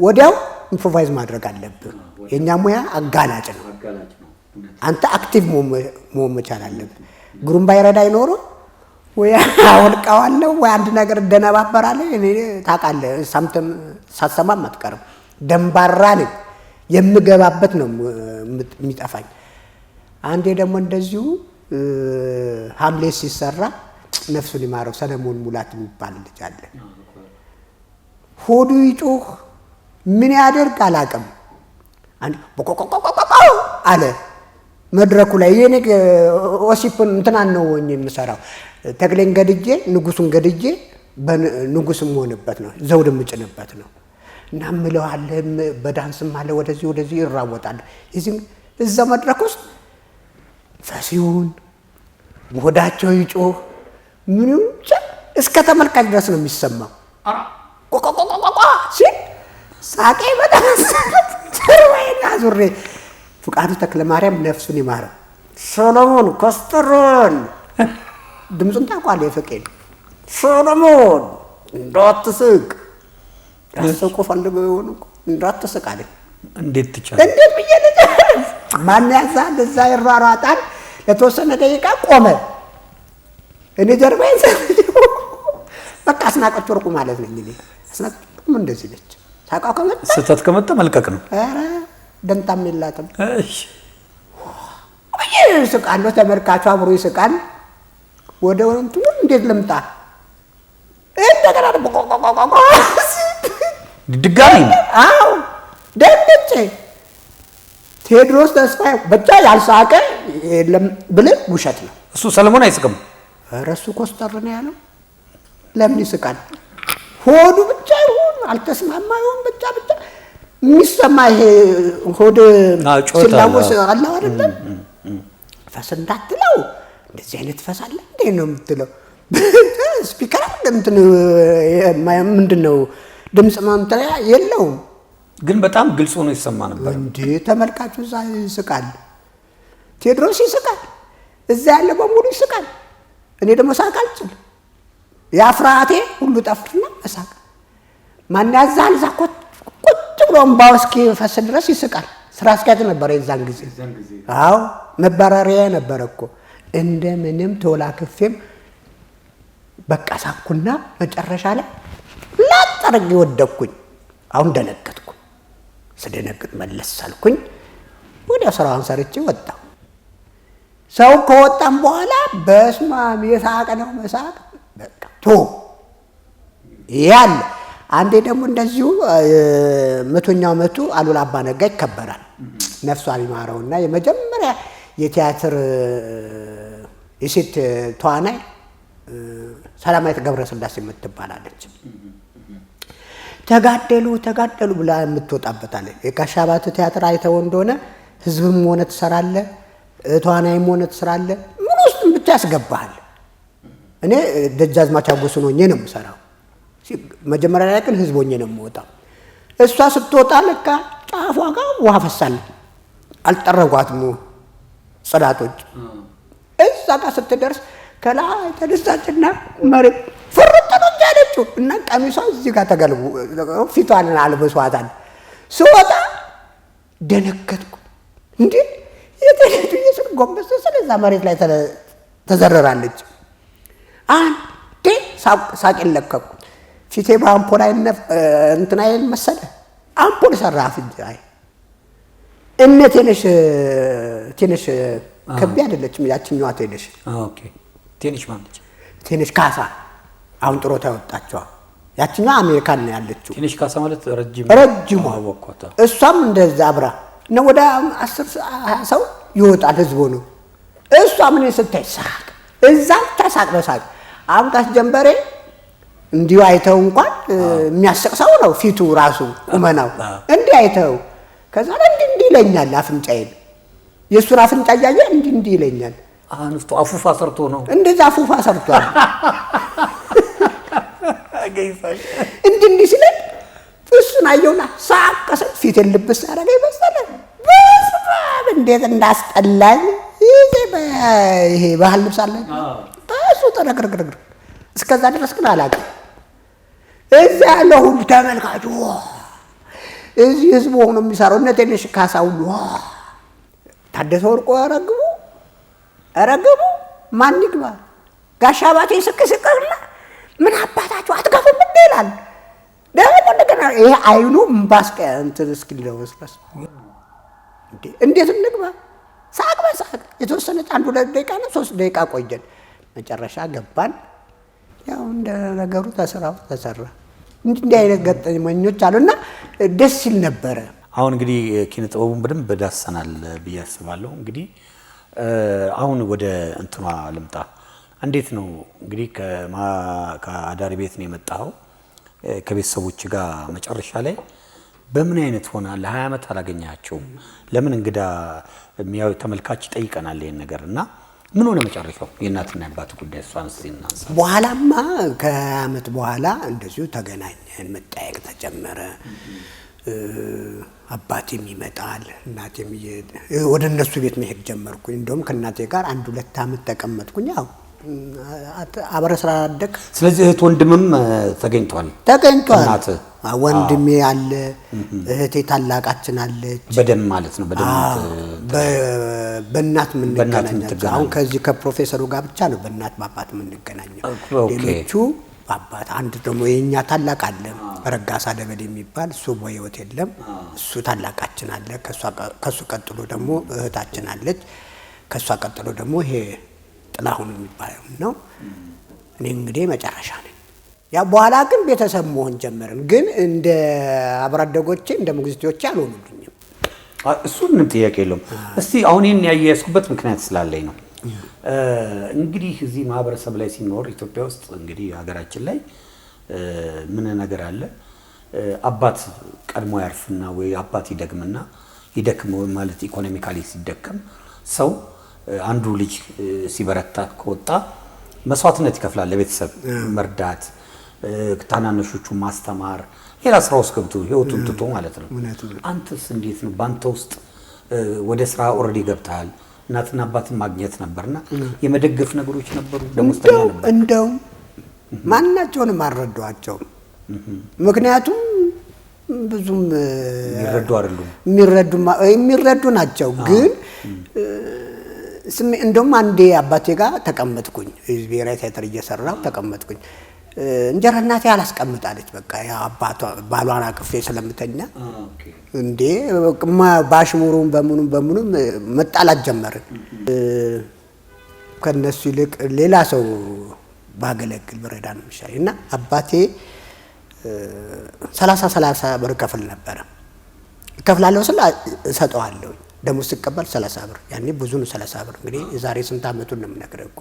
ወዲያው ኢምፕሮቫይዝ ማድረግ አለብህ። የኛ ሙያ አጋላጭ ነው። አንተ አክቲቭ መሆን መቻል አለብህ። ግሩም ባይረዳኝ ኖሮ ወይ አወልቀዋለሁ ወይ አንድ ነገር እደነባበራለሁ። እኔ ታውቃለህ፣ ሳትሰማም አትቀርም። ደንባራ ነኝ። የምገባበት ነው የሚጠፋኝ። አንዴ ደግሞ እንደዚሁ ሐምሌት ሲሰራ ነፍሱን ይማረው ሰለሞን ሙላት የሚባል ልጅ አለ። ሆዱ ይጮህ ምን ያደርግ አላውቅም። አንዴ ቦቆቆቆቆቆ አለ መድረኩ ላይ። የኔ ኦሲፕን እንትናን ነው ወኝ የምሰራው። ተክሌን ገድጄ ንጉሱን ገድጄ በንጉስም ሆነበት ነው ዘውድ ምጭንበት ነው። እና ምለዋለህ በዳንስም አለ ወደዚህ ይራወጣል። እዛ መድረክ ውስጥ ፈሲውን ሆዳቸው ይጮህ ምንም እስከ ተመልካች ድረስ ነው የሚሰማው። ቆቆቆቆቆ ሲል ሳቄ በጣም ተርዋይና ዙሬ ፍቃዱ ተክለ ማርያም ነፍሱን ይማረው ሰሎሞን ኮስተሮን ድምፁን ታውቃለህ? የፍቄን ሰሎሞን እንዳትስቅ ያሰቁ ፈልገው ይሆን እንዳትስቅ አለ። እንዴት ትቻለ? እንዴት ብዬ ልጅ ማን ያዛል? እዛ ይሯሯጣል። ለተወሰነ ደቂቃ ቆመ። እኔ ጀርባዬን በቃ አስናቀች ወርቁ ማለት ነው። እንግዲህ አስናቀች ወርቁ እንደዚህ ነች። ታውቃው ከመጣ ስህተት ከመጣ መልቀቅ ነው። ኧረ ደንታም የላትም። እሺ ይስቃሉ። ተመልካቹ አብሮ ይስቃል። ወደ ወንቱ እንዴት ልምጣ እንደገና ድጋሚ አዎ ደንግጬ ቴዎድሮስ ተስፋዬ ብቻ ያልሳቀ የለም ብልህ ውሸት ነው። እሱ ሰለሞን አይስቅም። ኧረ እሱ ኮስተር ነው ያለው። ለምን ይስቃል? ሆዱ ብቻ ይሁን አልተስማማ ይሁን ብቻ የሚሰማ ይሄ ሆድ ሲላወስ አለ አይደለም። ፈስ እንዳትለው እንደዚህ አይነት ፈስ አለ እንዴ ነው የምትለው? ስፒከር ምንድነው ድምፅ ማምጠሪያ የለውም። ግን በጣም ግልጽ ሆኖ ይሰማ ነበር። እንዴ ተመልካቹ እዛ ይስቃል። ቴዎድሮስ ይስቃል። እዛ ያለ በሙሉ ይስቃል። እኔ ደግሞ ሳቅ አልችልም። ያ ፍርሃቴ ሁሉ ጠፍትና መሳቅ። ማን ያዛል? እዛ ቁጭ ብሎ እምባው እስኪፈስ ድረስ ይስቃል። ስራ አስኪያጅ ነበረ የዛን ጊዜ። አዎ መባረሪያ ነበረ እኮ። እንደምንም ተወላክፌም በቃ ሳኩና መጨረሻ ላይ ላጠርግ ወደኩኝ። አሁን ደነገጥኩ። ስደነግጥ መለስ አልኩኝ። ወዲያ ስራውን ሰርቼ ወጣሁ። ሰው ከወጣም በኋላ በስማም የሳቀ ነው መሳቅ በቃ ቶ ያለ። አንዴ ደግሞ እንደዚሁ 100ኛው ዓመቱ አሉላ አባ ነጋ ይከበራል። ነፍሷን ይማረውና የመጀመሪያ የቲያትር የሴት ተዋናይ ሰላማዊት ገብረስላሴ የምትባላለች። ተጋደሉ ብላ የምትወጣበታለ። የጋሽ አባተ ቲያትር አይተው እንደሆነ ህዝብም ሆነ ትሰራለ፣ ተዋናይም ሆነ ትሰራለ፣ ምን ውስጥም ብቻ ያስገባሃል። እኔ ደጃዝማች አጎሱን ሆኜ ነው የምሰራው። መጀመሪያ ላይ ግን ህዝብ ሆኜ ነው የምወጣው። እሷ ስትወጣ ለካ ጫፏ ጋር ውሃ ፈሳለ። አልጠረጓትም ጽዳቶች። እዛ ጋር ስትደርስ ከላይ ተነሳችና መሬት ፍርጥ ነው ያለችው እና ቀሚሷ እዚህ ጋር ተገልቡ ፊቷን አልበሷታል። ስወጣ ደነገጥኩ። እንዴ የተለቱ የስር ጎንበስ ስለዛ መሬት ላይ ተዘረራለች። አንዴ ሳቄን ለቀኩ። ፊቴ በአምፖል እንትን አይል መሰለ አምፖል ሰራ አፍንጫ። እነ ቴነሽ ከቢ አይደለችም ያቺኛዋ ቴነሽ። ኦኬ ቴነሽ ማለት ቴነሽ ካሳ አሁን ጥሮታ ያወጣችዋ ያቺኛዋ አሜሪካን ነው ያለችው። ቴነሽ ካሳ ማለት ረጅሟ ወቆታ። እሷም እንደዛ አብራ ነው ወደ 10 ሰው ይወጣል ህዝቡ ነው። እሷ ምን ስታይ ሳቅ እዛ ተሳቅ በሳቅ አምጣት ጀንበሬ እንዲሁ አይተው እንኳን የሚያስቅ ሰው ነው ፊቱ ራሱ ቁመናው እንዲህ አይተው ከዛ እንዲህ ይለኛል አፍንጫዬን የሱራ አፍንጫ እያየ እንዲህ ይለኛል። አንስቶ አፉፋ ሰርቶ ነው እንደዛ አፉፋ ሰርቷል። እንዲህ ሲለኝ እሱን አየውና ሳቀሰ ፊቴን ልብስ አደረገኝ መሰለህ። በስመአብ እንዴት እንዳስጠላኝ ይሄ ባህል ልብስ አለኝ በሱ ተረግረግረግ እስከዛ ድረስ ግን አላውቅም። እዚያ ያለው ሁሉ ተመልካቹ እዚህ ህዝቡ ሆኖ የሚሰራው እነ ትንሽ ካሳ ሁሉ ታደሰ ወርቆ ረግቡ ማን ይግባ ጋሻ ባቴ ስቅስቅና ምን አባታችሁ አትገፉም እንዴ ይላል። ደግሞ እንደገና ይሄ አይኑ እምባስቀ እንትን እስኪል ድረስ እንዴት እንግባ ሳቅ በሳቅ የተወሰነች 1-2 ደቂቃ ነው 3 ደቂቃ ቆየን። መጨረሻ ገባን። ያው እንደ ነገሩ ተሰራው ተሰራ። እንዲህ አይነት ገጠመኞች አሉና ደስ ይል ነበረ። አሁን እንግዲህ ኪነ ጥበቡን በደንብ ዳሰናል ብዬ አስባለሁ። እንግዲህ አሁን ወደ እንትኗ ልምጣ። እንዴት ነው እንግዲህ ከአዳሪ ቤት ነው የመጣኸው ከቤተሰቦች ጋር መጨረሻ ላይ በምን አይነት ሆና ለ20 ዓመት አላገኛቸውም? ለምን እንግዳ የሚያው ተመልካች ይጠይቀናል ይሄን ነገር እና ምን ሆነ መጨረሻው? የእናትና የአባት ጉዳይ እሷን ሲናንሳ በኋላማ ከዓመት በኋላ እንደዚሁ ተገናኘን፣ መጠያየቅ ተጀመረ። አባቴም ይመጣል፣ እናቴም ወደ እነሱ ቤት መሄድ ጀመርኩኝ። እንደውም ከእናቴ ጋር 1-2 ዓመት ተቀመጥኩኝ። ያው አብረ ስላደግ ስለዚህ እህት ወንድምም ተገኝቷል። እናት ወንድሜ አለ፣ እህቴ ታላቃችን አለች። በደም ማለት ነው በእናት የምንገናኛቸው። አሁን ከዚህ ከፕሮፌሰሩ ጋር ብቻ ነው በእናት በአባት የምንገናኘው። ሌሎቹ በአባት አንድ ደግሞ የኛ ታላቅ አለ ረጋሳ ደበል የሚባል እሱ በህይወት የለም። እሱ ታላቃችን አለ። ከሱ ቀጥሎ ደግሞ እህታችን አለች። ከሷ ቀጥሎ ደግሞ ይሄ ጥላሁን የሚባለው ነው። እኔ እንግዲህ መጨረሻ ነኝ። ያ በኋላ ግን ቤተሰብ መሆን ጀመርን። ግን እንደ አብራደጎቼ እንደ ሞግዚቶቼ አልሆኑልኝም። እሱን ጥያቄ የለውም። እስቲ አሁን ይሄን ያያስኩበት ምክንያት ስላለኝ ነው። እንግዲህ እዚህ ማህበረሰብ ላይ ሲኖር ኢትዮጵያ ውስጥ እንግዲህ ሀገራችን ላይ ምን ነገር አለ? አባት ቀድሞ ያርፍና ወይ አባት ይደክም ማለት ኢኮኖሚካሊ ሲደከም ሰው አንዱ ልጅ ሲበረታ ከወጣ መስዋዕትነት ይከፍላል ለቤተሰብ መርዳት፣ ታናናሾቹ ማስተማር፣ ሌላ ስራ ውስጥ ገብቶ ህይወቱን ትቶ ማለት ነው። አንተስ እንዴት ነው? ባንተ ውስጥ ወደ ስራ ኦልሬዲ ገብተሃል። እናትና አባትን ማግኘት ነበርና የመደገፍ ነገሮች ነበሩ። ደሞዝተኛ ነበር። እንደው ማናቸውንም አልረዷቸውም። ምክንያቱም ብዙም የሚረዱ አይደሉም። የሚረዱ ናቸው ግን እንደውም አንዴ አባቴ ጋር ተቀመጥኩኝ። ብሔራዊ ቲያትር እየሰራሁ ተቀመጥኩኝ። እንጀራ እናቴ አላስቀምጣለች። በቃ ያ ባሏን አቅፌ ስለምተኛ እንዴ ባሽሙሩም በምኑም መጣላት ጀመርን። ከነሱ ይልቅ ሌላ ሰው ባገለግል ብረዳ ነው የሚሻለኝ እና አባቴ 30 ብር ከፍል ነበረ። እከፍላለሁ ስለ እሰጠዋለሁ። ደሞዝ ሲቀበል 30 ብር። ያኔ ብዙ ነው 30 ብር። እንግዲህ የዛሬ ስንት ዓመቱን ነው የምነግርህ እኮ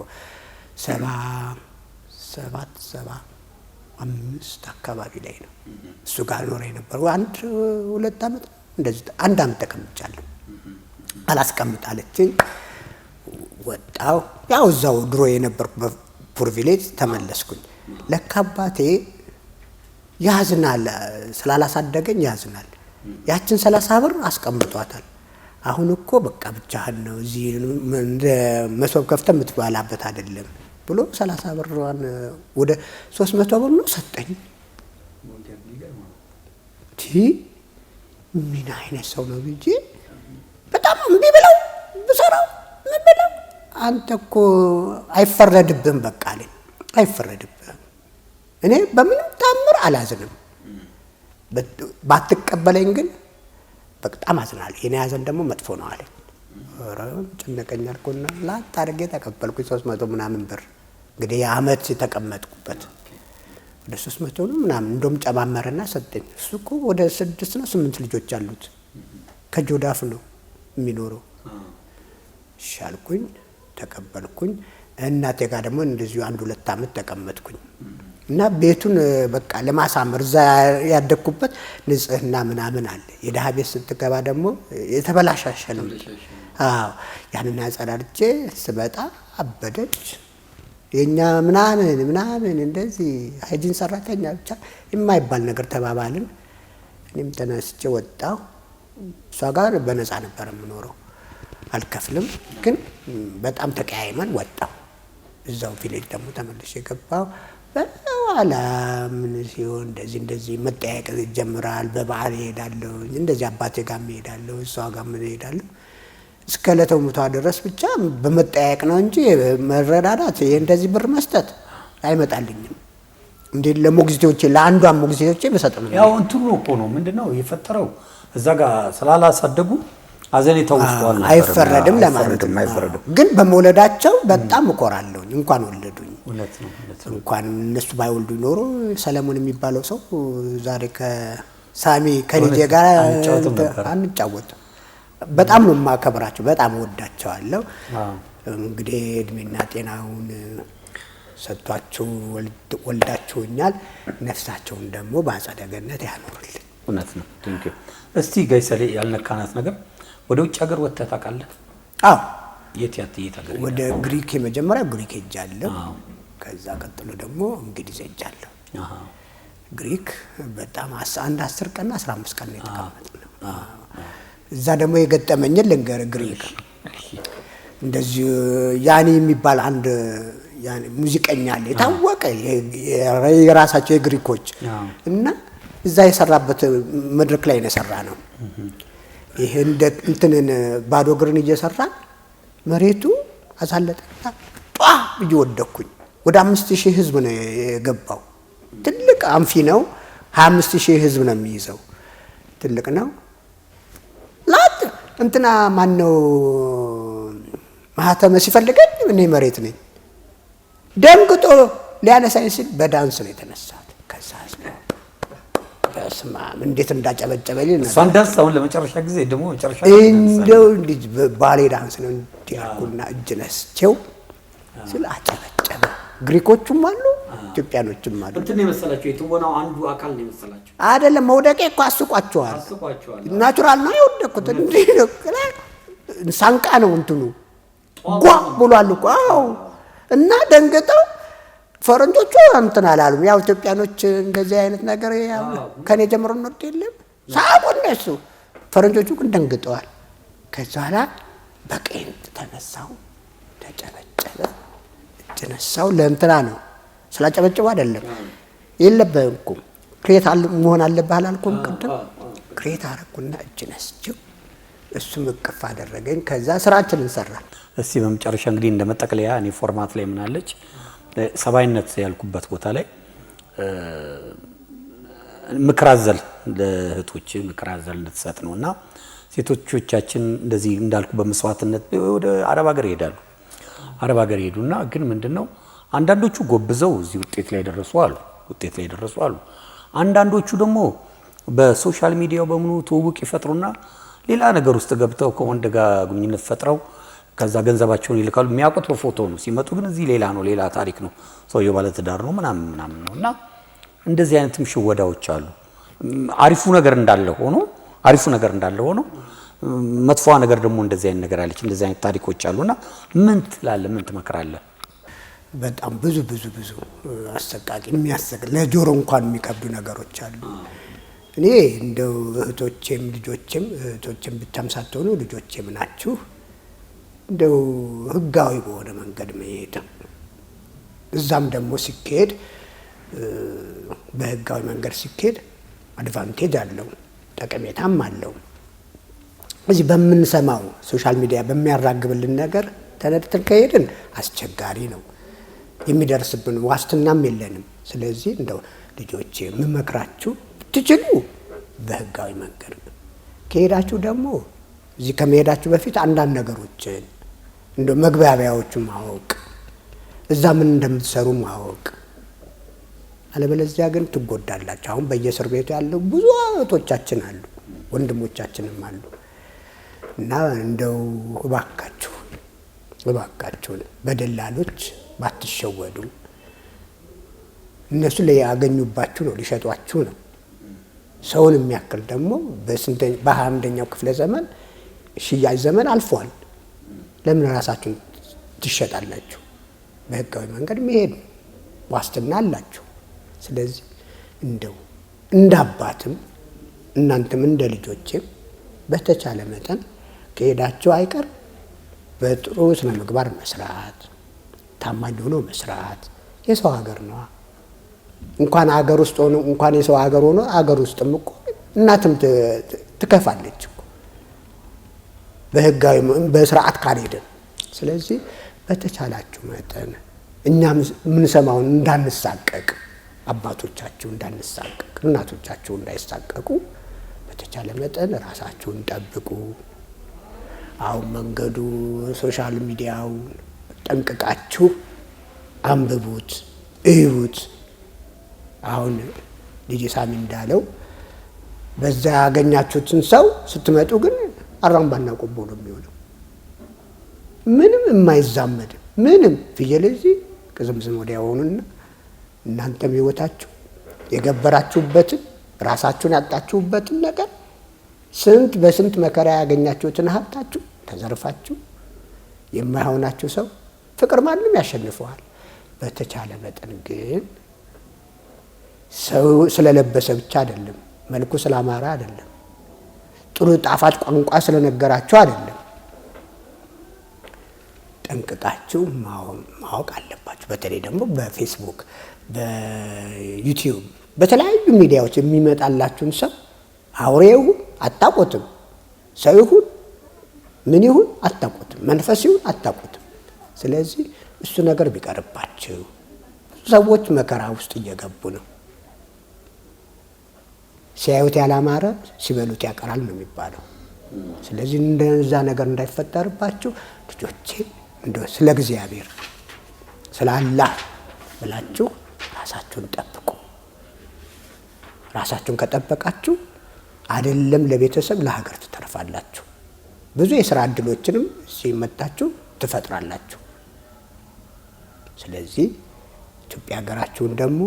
75 አካባቢ ላይ ነው እሱ ጋር ኖረ የነበረው። 1-2 ዓመት እንደዚህ 1 ዓመት ተቀምጫለሁ። አላስቀምጣለችኝ። ወጣው ያው እዛው ድሮ የነበርኩ በፕሪቪሌጅ ተመለስኩኝ። ለካ አባቴ ያዝናል፣ ስላላሳደገኝ ያዝናል። ያችን 30 ብር አስቀምጧታል። አሁን እኮ በቃ ብቻህን ነው እዚህ እንደ መሶብ ከፍተህ የምትበላበት አይደለም ብሎ 30 ብሯን ወደ 300 ብር ነው ሰጠኝ። ምን አይነት ሰው ነው ብዬ በጣም እምቢ ብለው ብሰራው ምን ብለው አንተ እኮ አይፈረድብህም በቃ አለኝ። አይፈረድብህም፣ እኔ በምንም ታምር አላዝንም። ባትቀበለኝ ግን በጣም አዝናለሁ። የኔ ያዘን ደግሞ መጥፎ ነው አለኝ። ኧረ ጨነቀኝ አልኩና ላጥ አድርጌ ተቀበልኩኝ። 300 ምናምን ብር እንግዲህ የዓመት የተቀመጥኩበት ወደ 300 ነው ምናምን እንደውም ጨማመረና ሰጠኝ። እሱ እኮ ወደ 6 ነው 8 ልጆች አሉት። ከጆዳፍ ነው የሚኖረው። ሻልኩኝ ተቀበልኩኝ። እናቴ ጋር ደግሞ እንደዚሁ 1-2 ዓመት ተቀመጥኩኝ። እና ቤቱን በቃ ለማሳመር እዛ ያደኩበት ንጽህና ምናምን አለ። የደሃ ቤት ስትገባ ደግሞ የተበላሻሸ ነው። አዎ ያንን ያጸዳድቼ ስመጣ አበደች። የኛ ምናምን እንደዚህ ሃይጂን ሰራተኛ ብቻ የማይባል ነገር ተባባልን። እኔም ተነስቼ ወጣሁ። እሷ ጋር በነፃ ነበር የምኖረው፣ አልከፍልም። ግን በጣም ተቀያይመን ወጣሁ። እዛው ቪሌጅ ደግሞ ተመልሼ ገባሁ። በኋላ ምን ሲሆን እንደዚህ መጠያየቅ ይጀምራል። በበዓል እሄዳለሁ፣ እንደዚህ አባቴ ጋር እሄዳለሁ፣ እሷ ጋር እሄዳለሁ። እስከ ዕለተ ሞቷ ድረስ ብቻ በመጠያየቅ ነው እንጂ መረዳዳት እንደዚህ ብር መስጠት አይመጣልኝም። እንዴ ለሞግዚቶቼ ለአንዷን ሞግዚቶቼ በሰጥ ነው። ያው እንትኑ እኮ ነው ምንድነው የፈጠረው እዛ ጋር ስላላሳደጉ አዘኔታው ውስጧል ነበር። አይፈረድም ለማለት ነው። ግን በመውለዳቸው በጣም እኮራለሁ። እንኳን ወለዱኝ። እውነት ነው። እንኳን እነሱ ባይወልዱኝ ኖሮ ሰለሞን የሚባለው ሰው ዛሬ ከሳሚ ከልጄ ጋር አንጫወትም። በጣም ነው የማከብራቸው፣ በጣም ወዳቸዋለሁ። እንግዲህ እድሜና ጤናውን ሰጥቷቸው ወልዳችሁኛል። ነፍሳቸውን ደግሞ በአጸደ ገነት ያኖርልኝ። እውነት ነው። ቴንክ ዩ። እስቲ ጋይሰሌ ያልነካናት ነገር ወደ ውጭ ሀገር ወጥተህ ታውቃለህ? አዎ። የት ሀገር? ወደ ግሪክ፣ የመጀመሪያ ግሪክ ሄጃለሁ። ከዛ ቀጥሎ ደግሞ እንግሊዝ ሄጃለሁ። ግሪክ በጣም 10 ቀን 15 ቀን የተቀመጥነው። እዛ ደግሞ የገጠመኝን ልንገርህ። ግሪክ እንደዚህ ያኔ የሚባል አንድ ሙዚቀኛ አለ፣ የታወቀ የራሳቸው የግሪኮች እና እዛ የሰራበት መድረክ ላይ ነው የሰራ ነው። ይሄ እንደ እንትንን ባዶ እግርን እየሰራ መሬቱ አሳለጠና ጧ ብዬ ወደኩኝ። ወደ 5000 ህዝብ ነው የገባው። ትልቅ አንፊ ነው። 25000 ህዝብ ነው የሚይዘው። ትልቅ ነው። ላት እንትና ማን ነው ማህተመ ሲፈልገኝ እኔ መሬት ነኝ። ደንግጦ ሊያነሳኝ ሲል በዳንስ ነው የተነሳት። ከዛ በስማ እንዴት እንዳጨበጨበልኝ ነው። ዳንስ አሁን ለመጨረሻ ጊዜ ደግሞ መጨረሻ እንደው ልጅ ባሌ ዳንስ ነው እንዲያርኩና እጅ ነስቼው ስለ አጨበጨበ። ግሪኮቹም አሉ፣ ኢትዮጵያኖችም አሉ። እንትን ነው የመሰላቸው፣ የትወናው አንዱ አካል ነው የመሰላቸው። አይደለም መውደቄ እኮ አስቋቸዋል። ናቹራል ነው የወደኩት። እንዴ ነው ሳንቃ ነው እንትኑ ጓ ብሏል እኮ። አዎ። እና ደንገጠው ፈረንጆቹ እንትን አላሉም። ያው ኢትዮጵያኖች እንደዚህ አይነት ነገር ያው ከኔ ጀምሮ ነው የለም ሳቁ እነሱ። ፈረንጆቹ ግን ደንግጠዋል። ከዛ ኋላ በቄንጥ ተነሳው፣ ተጨበጨበ። እጅ ነሳው። ለእንትና ነው ስላጨበጨበ አይደለም። የለበኩም ክሬት መሆን አለብህ አላልኩም ቅድም? ክሬት አረኩና እጅ ነስቼው እሱም እቅፍ አደረገኝ። ከዛ ስራችንን ሰራን። እስቲ በመጨረሻ እንግዲህ እንደመጠቅለያ እኔ ፎርማት ላይ ምን አለች ሰባይነት ያልኩበት ቦታ ላይ ምክር አዘል ለእህቶች ምክር አዘል እንድትሰጥ ነውና ሴቶቻችን እንደዚህ እንዳልኩ በመስዋዕትነት ወደ አረብ ሀገር ይሄዳሉ። አረብ ሀገር ይሄዱና ግን ምንድነው አንዳንዶቹ ጎብዘው እዚህ ውጤት ላይ ደረሱ አሉ። አንዳንዶቹ ደግሞ በሶሻል ሚዲያው በምኑ ትውውቅ ይፈጥሩና ሌላ ነገር ውስጥ ገብተው ከወንድ ጋር ግንኙነት ፈጥረው ከዛ ገንዘባቸውን ይልካሉ። የሚያውቁት በፎቶ ነው። ሲመጡ ግን እዚህ ሌላ ነው፣ ሌላ ታሪክ ነው። ሰውየው ባለ ትዳር ነው ምናምን ነውና እንደዚህ አይነትም ሽወዳዎች አሉ። አሪፉ ነገር እንዳለ ሆኖ መጥፎ ነገር ደግሞ እንደዚህ አይነት ነገር አለች። እንደዚህ አይነት ታሪኮች አሉና ምን ትላለህ? ምን ትመክራለህ? በጣም ብዙ አሰቃቂ የሚያሰቃቂ ለጆሮ እንኳን የሚከብዱ ነገሮች አሉ። እኔ እንደው እህቶቼም ብቻም ሳትሆኑ ልጆቼም ናችሁ። እንደው ህጋዊ በሆነ መንገድ መሄድ፣ እዛም ደግሞ ሲኬድ በህጋዊ መንገድ ሲኬድ አድቫንቴጅ አለው፣ ጠቀሜታም አለው። እዚህ በምንሰማው ሶሻል ሚዲያ በሚያራግብልን ነገር ተነድተን ከሄድን አስቸጋሪ ነው። የሚደርስብን ዋስትናም የለንም። ስለዚህ እንደው ልጆቼ የምመክራችሁ ትችሉ በህጋዊ መንገድ ከሄዳችሁ ደግሞ እዚህ ከመሄዳችሁ በፊት አንዳንድ ነገሮችን እንደው መግባቢያዎቹን ማወቅ፣ እዛ ምን እንደምትሰሩ ማወቅ። አለበለዚያ ግን ትጎዳላችሁ። አሁን በየእስር ቤቱ ያለው ብዙ እህቶቻችን አሉ፣ ወንድሞቻችንም አሉ። እና እንደው እባካችሁን በደላሎች ባትሸወዱ። እነሱ ሊያገኙባችሁ ነው፣ ሊሸጧችሁ ነው። ሰውን የሚያክል ደግሞ በ21ኛው ክፍለ ዘመን ሽያጭ ዘመን አልፏል። ለምን ራሳችሁን ትሸጣላችሁ? በህጋዊ መንገድ መሄድ ዋስትና አላችሁ። ስለዚህ እንደው እንደ አባትም እናንተም እንደ ልጆችም በተቻለ መጠን ከሄዳችሁ አይቀር በጥሩ ስነ ምግባር መስራት፣ ታማኝ ሆኖ መስራት። የሰው ሀገር ነው። እንኳን ሀገር ውስጥ ሆኖ እንኳን የሰው ሀገር ሆኖ ሀገር ውስጥም እኮ እናትም ትከፋለች እኮ በህጋዊ በስርዓት ካልሄድን። ስለዚህ በተቻላችሁ መጠን እኛም የምንሰማውን እንዳንሳቀቅ፣ አባቶቻችሁ እንዳንሳቀቅ፣ እናቶቻችሁ እንዳይሳቀቁ በተቻለ መጠን ራሳችሁን ጠብቁ። አሁን መንገዱ ሶሻል ሚዲያውን ጠንቅቃችሁ አንብቡት፣ እዩት። አሁን ልጅ ሳሚ እንዳለው በዛ ያገኛችሁትን ሰው ስትመጡ ግን አራምባና ቆቦ ነው የሚሆነው። ምንም የማይዛመድ ምንም ፍየል እዚህ ቅዝምዝም ወዲያ ሆኑና እናንተም ህይወታችሁ የገበራችሁበትን ራሳችሁን ያጣችሁበትን ነገር ስንት በስንት መከራ ያገኛችሁትን ሀብታችሁ ተዘርፋችሁ የማይሆናችሁ ሰው ፍቅር ማንም ያሸንፈዋል። በተቻለ መጠን ግን ሰው ስለለበሰ ብቻ አይደለም፣ መልኩ ስላማረ አይደለም፣ ጥሩ ጣፋጭ ቋንቋ ስለነገራችሁ አይደለም። ጠንቅቃችሁ ማወቅ አለባችሁ። በተለይ ደግሞ በፌስቡክ፣ በዩቲዩብ፣ በተለያዩ ሚዲያዎች የሚመጣላችሁን ሰው አውሬው አታውቁትም፣ ሰው ይሁን ምን ይሁን አታውቁትም፣ መንፈስ ይሁን አታውቁትም። ስለዚህ እሱ ነገር ቢቀርባችሁ። ሰዎች መከራ ውስጥ እየገቡ ነው። ሲያዩት ያላማረ ሲበሉት ያቀራል ነው የሚባለው። ስለዚህ እንደዛ ነገር እንዳይፈጠርባችሁ ልጆቼ እንደው ስለ እግዚአብሔር ስለ አላህ ብላችሁ ራሳችሁን ጠብቁ። ራሳችሁን ከጠበቃችሁ አይደለም ለቤተሰብ ለሀገር ትተርፋላችሁ። ብዙ የሥራ እድሎችንም ሲመጣችሁ ትፈጥራላችሁ። ስለዚህ ኢትዮጵያ ሀገራችሁን ደግሞ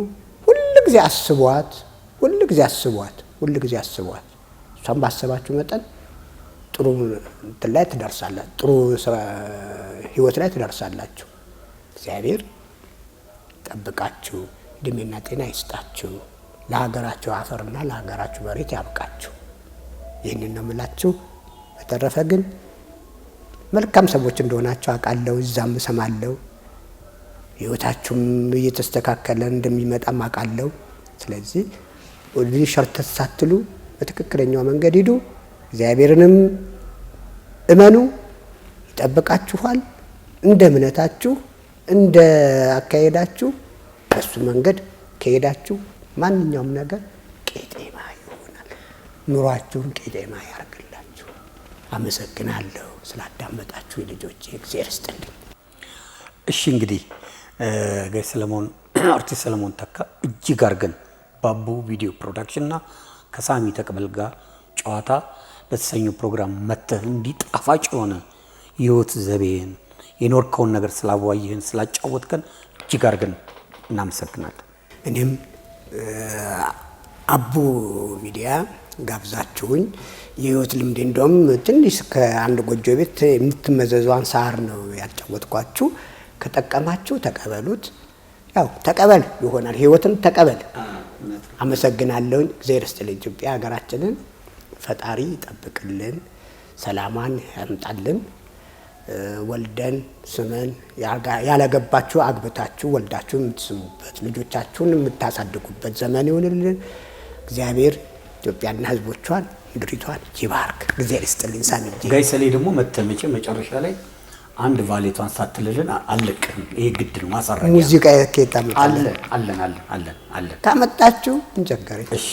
ሁልጊዜ አስቧት፣ ሁልጊዜ አስቧት፣ ሁልጊዜ አስቧት። እሷም ባሰባችሁ መጠን ጥሩ እንትን ላይ ትደርሳላችሁ፣ ጥሩ ህይወት ላይ ትደርሳላችሁ። እግዚአብሔር ጠብቃችሁ እድሜና ጤና ይስጣችሁ። ለሀገራችሁ አፈርና ለሀገራችሁ መሬት ያብቃችሁ። ይህንን ነው የምላችሁ። በተረፈ ግን መልካም ሰዎች እንደሆናችሁ አውቃለሁ፣ እዛም እሰማለሁ። ህይወታችሁም እየተስተካከለ እንደሚመጣም አውቃለሁ። ስለዚህ ወዲህ ሸርተት ሳትሉ በትክክለኛው መንገድ ሂዱ። እግዚአብሔርንም እመኑ፣ ይጠብቃችኋል። እንደ እምነታችሁ እንደ አካሄዳችሁ በሱ መንገድ ከሄዳችሁ ማንኛውም ነገር ቄጤማ ይሆናል። ኑሯችሁን ቄጤማ ያርግላችሁ። አመሰግናለሁ ስላዳመጣችሁ ልጆቼ፣ እግዚአብሔር ይስጥልኝ። እሺ እንግዲህ ጋይ ሰለሞን አርቲስት ሰለሞን ተካ እጅግ አድርገን ባቡ ቪዲዮ ፕሮዳክሽንና ከሳሚ ተቀበል ጋር ጨዋታ በተሰኘው ፕሮግራም መተህ እንዲህ ጣፋጭ የሆነ የህይወት ዘቤን የኖርከውን ነገር ስላዋየህን ስላጫወትከን እጅግ አድርገን እናመሰግናለን። እኔም አቡ ሚዲያ ጋብዛችሁኝ የህይወት ልምዴ እንደውም ትንሽ ከአንድ ጎጆ ቤት የምትመዘዟን ሳር ነው ያጫወትኳችሁ። ከጠቀማችሁ ተቀበሉት። ያው ተቀበል ይሆናል፣ ህይወትን ተቀበል። አመሰግናለሁኝ። እግዚአብሔር ይስጥልኝ። ኢትዮጵያ ሀገራችንን ፈጣሪ ይጠብቅልን፣ ሰላማን ያምጣልን። ወልደን ስመን ያላገባችሁ አግብታችሁ ወልዳችሁ የምትስሙበት ልጆቻችሁን የምታሳድጉበት ዘመን ይሁንልን። እግዚአብሔር ኢትዮጵያና ህዝቦቿን ምድሪቷን ይባርክ። እግዚአብሔር ይስጥልኝ። ሳሚ ጋይ ሰሌ ደግሞ መተመጨ መጨረሻ ላይ አንድ ቫሌቷን ሳትልልን አለቅም። ይሄ ግድ ነው ማሳረግ። ሙዚቃ ከየት አለን ካመጣችሁ እንጀገረ። እሺ